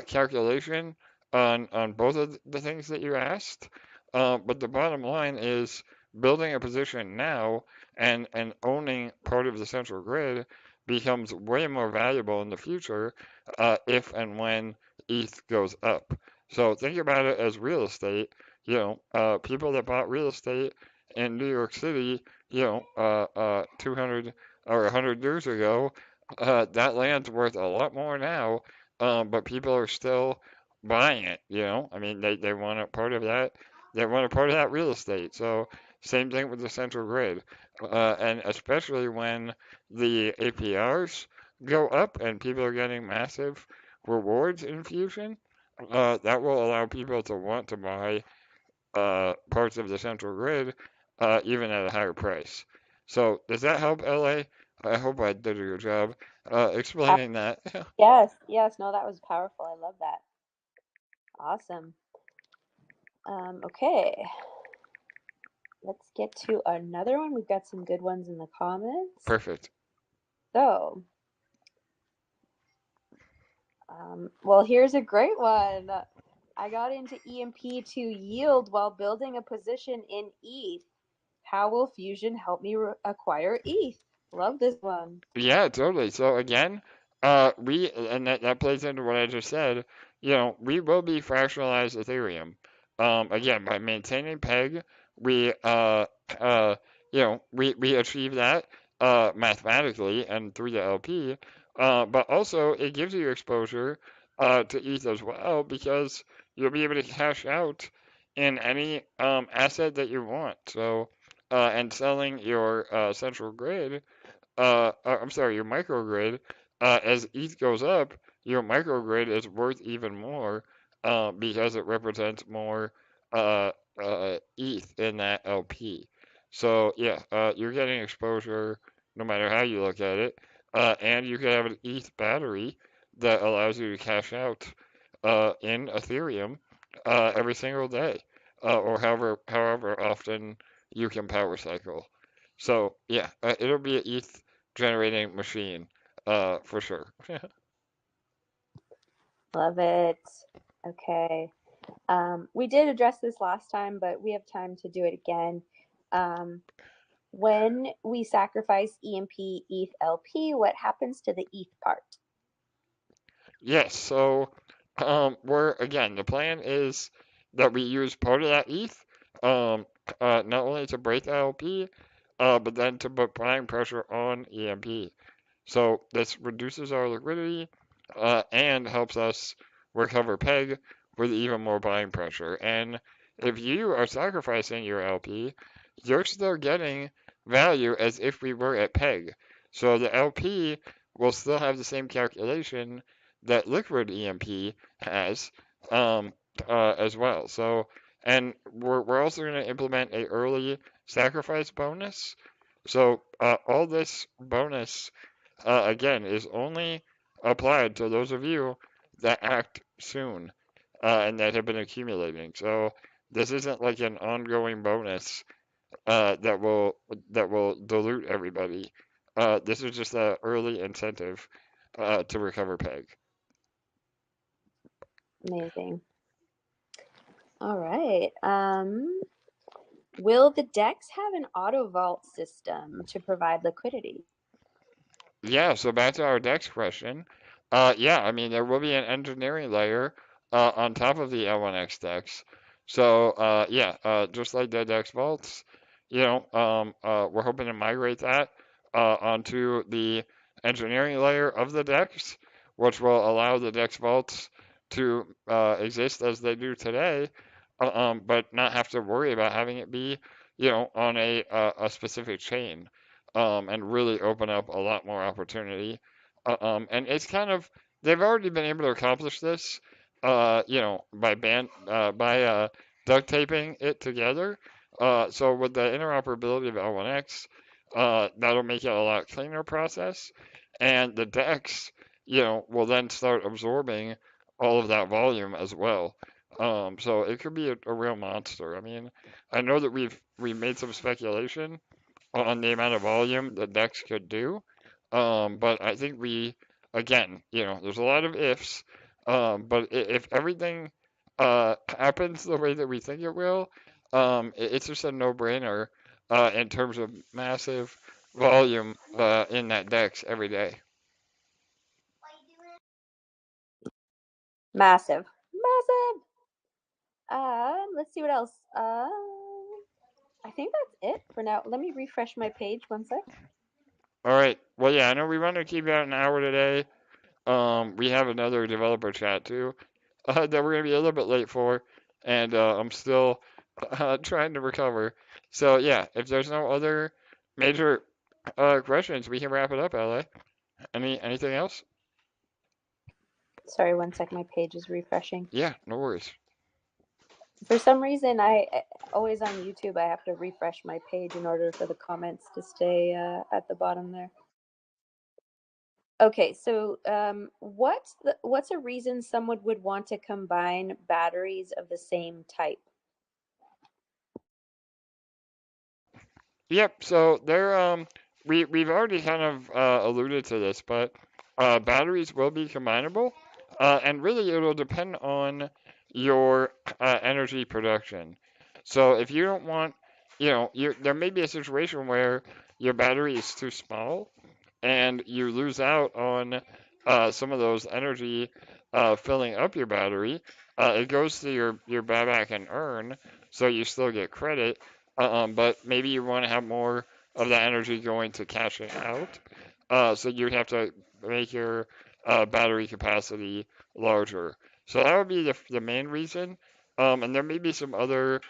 calculation on both of the things that you asked. But the bottom line is building a position now and owning part of the central grid becomes way more valuable in the future if and when ETH goes up. So think about it as real estate. People that bought real estate in New York City, 200 or 100 years ago, that land's worth a lot more now, but people are still buying it. I mean, they want a part of that. They want a part of that real estate. So same thing with the central grid, and especially when the APRs go up and people are getting massive rewards in Fusion, that will allow people to want to buy parts of the central grid, even at a higher price. So does that help, LA? I hope I did a good job explaining that. Yes, no, that was powerful. I love that. Awesome. Okay, let's get to another one. We've got some good ones in the comments. Perfect. So, well, here's a great one. I got into EMP to yield while building a position in ETH. How will Fusion help me acquire ETH? Love this one. Yeah, totally. So again, and that plays into what I just said. We will be fractionalized Ethereum. Again, by maintaining peg, we we achieve that mathematically and through the LP. But also it gives you exposure to ETH as well because you'll be able to cash out in any asset that you want. So and selling your central grid I'm sorry, your microgrid, as ETH goes up, your microgrid is worth even more because it represents more ETH in that LP. So yeah, you're getting exposure no matter how you look at it, and you can have an ETH battery that allows you to cash out in Ethereum every single day, or however often you can power cycle. So yeah, it'll be an ETH generating machine, for sure. Love it. Okay. We did address this last time, but we have time to do it again. When we sacrifice EMP ETH LP, what happens to the ETH part? Yes, so the plan is that we use part of that ETH, not only to break the LP, but then to put buying pressure on EMP. So this reduces our liquidity, and helps us recover peg with even more buying pressure. And if you are sacrificing your LP, you're still getting value as if we were at peg. So the LP will still have the same calculation that liquid EMP has as well. So, and we're also going to implement a early sacrifice bonus. So all this bonus again is only applied to those of you that act soon and that have been accumulating. So this isn't like an ongoing bonus that will dilute everybody. This is just an early incentive to recover peg. Amazing. All right. Will the DEX have an auto vault system to provide liquidity? Yeah, so back to our DEX question. Yeah, I mean, there will be an engineering layer on top of the L1X DEX. So, yeah, just like the DEX vaults, we're hoping to migrate that onto the engineering layer of the DEX, which will allow the DEX vaults to exist as they do today, but not have to worry about having it be, on a specific chain. And really open up a lot more opportunity. And it's kind of they've already been able to accomplish this, by duct taping it together. So with the interoperability of L1X, that'll make it a lot cleaner process, and the DEX, will then start absorbing all of that volume as well. So it could be a real monster. I mean, I know that we made some speculation on the amount of volume the DEX could do. But I think again, there's a lot of ifs. But if everything happens the way that we think it will, it's just a no-brainer in terms of massive volume in that DEX every day. Massive. Let's see what else. I think that's it for now. Let me refresh my page 1 sec. All right. Well, yeah, I know we want to keep out an hour today. We have another developer chat too that we're gonna be a little bit late for, and I'm still trying to recover. So yeah, if there's no other major questions, we can wrap it up. LA, anything else? Sorry, 1 sec. My page is refreshing. Yeah, no worries. For some reason, I always on YouTube, I have to refresh my page in order for the comments to stay at the bottom there. Okay, so what's a reason someone would want to combine batteries of the same type? Yep. So we've already kind of alluded to this, but batteries will be combinable, and really it'll depend on your energy production. So if you don't want, there may be a situation where your battery is too small and you lose out on some of those energy filling up your battery. It goes to your buyback and earn, so you still get credit, but maybe you want to have more of that energy going to cashing out, so you'd have to make your battery capacity larger. So that would be the main reason. And there may be some other,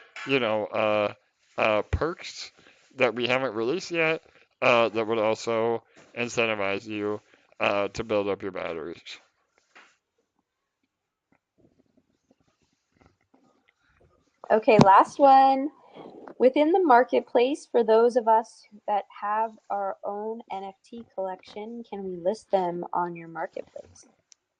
perks that we haven't released yet that would also incentivize you to build up your batteries. Okay, last one. Within the marketplace, for those of us that have our own NFT collection, can we list them on your marketplace?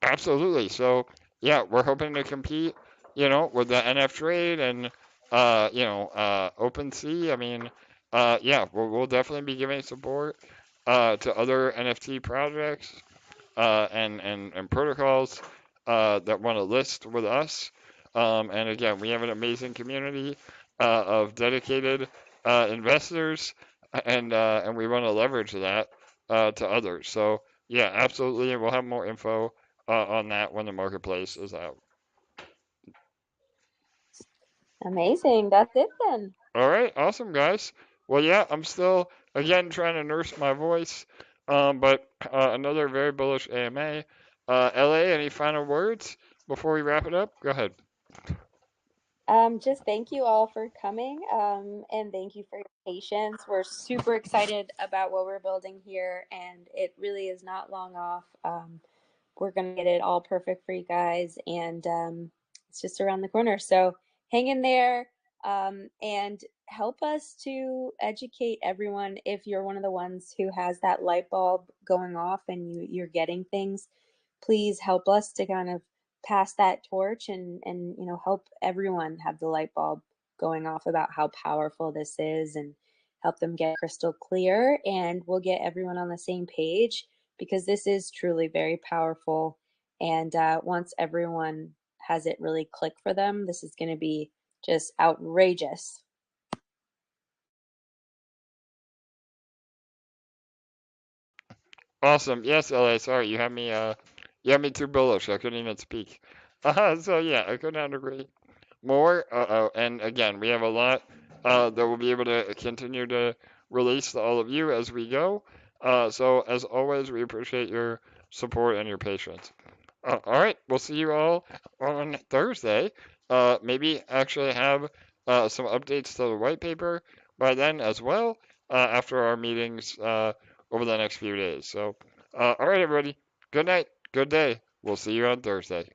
Absolutely. So yeah, we're hoping to compete, with the NF trade and OpenSea. I mean, yeah, we'll definitely be giving support to other NFT projects and protocols that want to list with us. And again, we have an amazing community of dedicated investors, and we want to leverage that to others. So yeah, absolutely, we'll have more info on that when the marketplace is out. Amazing. That's it then. All right, awesome, guys. Well, yeah, I'm still again trying to nurse my voice, but another very bullish AMA. LA, any final words before we wrap it up? Go ahead. Just thank you all for coming, and thank you for your patience. We're super excited about what we're building here, and it really is not long off. We're going to get it all perfect for you guys, and it's just around the corner. So hang in there, and help us to educate everyone. If you're one of the ones who has that light bulb going off and you're getting things, please help us to kind of pass that torch and help everyone have the light bulb going off about how powerful this is, and help them get crystal clear, and we'll get everyone on the same page, because this is truly very powerful. And once everyone has it really click for them, this is going to be just outrageous. Awesome. Yes, LA. Sorry, you had me too bullish. I couldn't even speak. So yeah, I could not agree more. And again, we have a lot that we'll be able to continue to release to all of you as we go. So as always, we appreciate your support and your patience. All right, we'll see you all on Thursday. Maybe actually have some updates to the white paper by then as well, after our meetings over the next few days. So, all right, everybody. Good night. Good day. We'll see you on Thursday.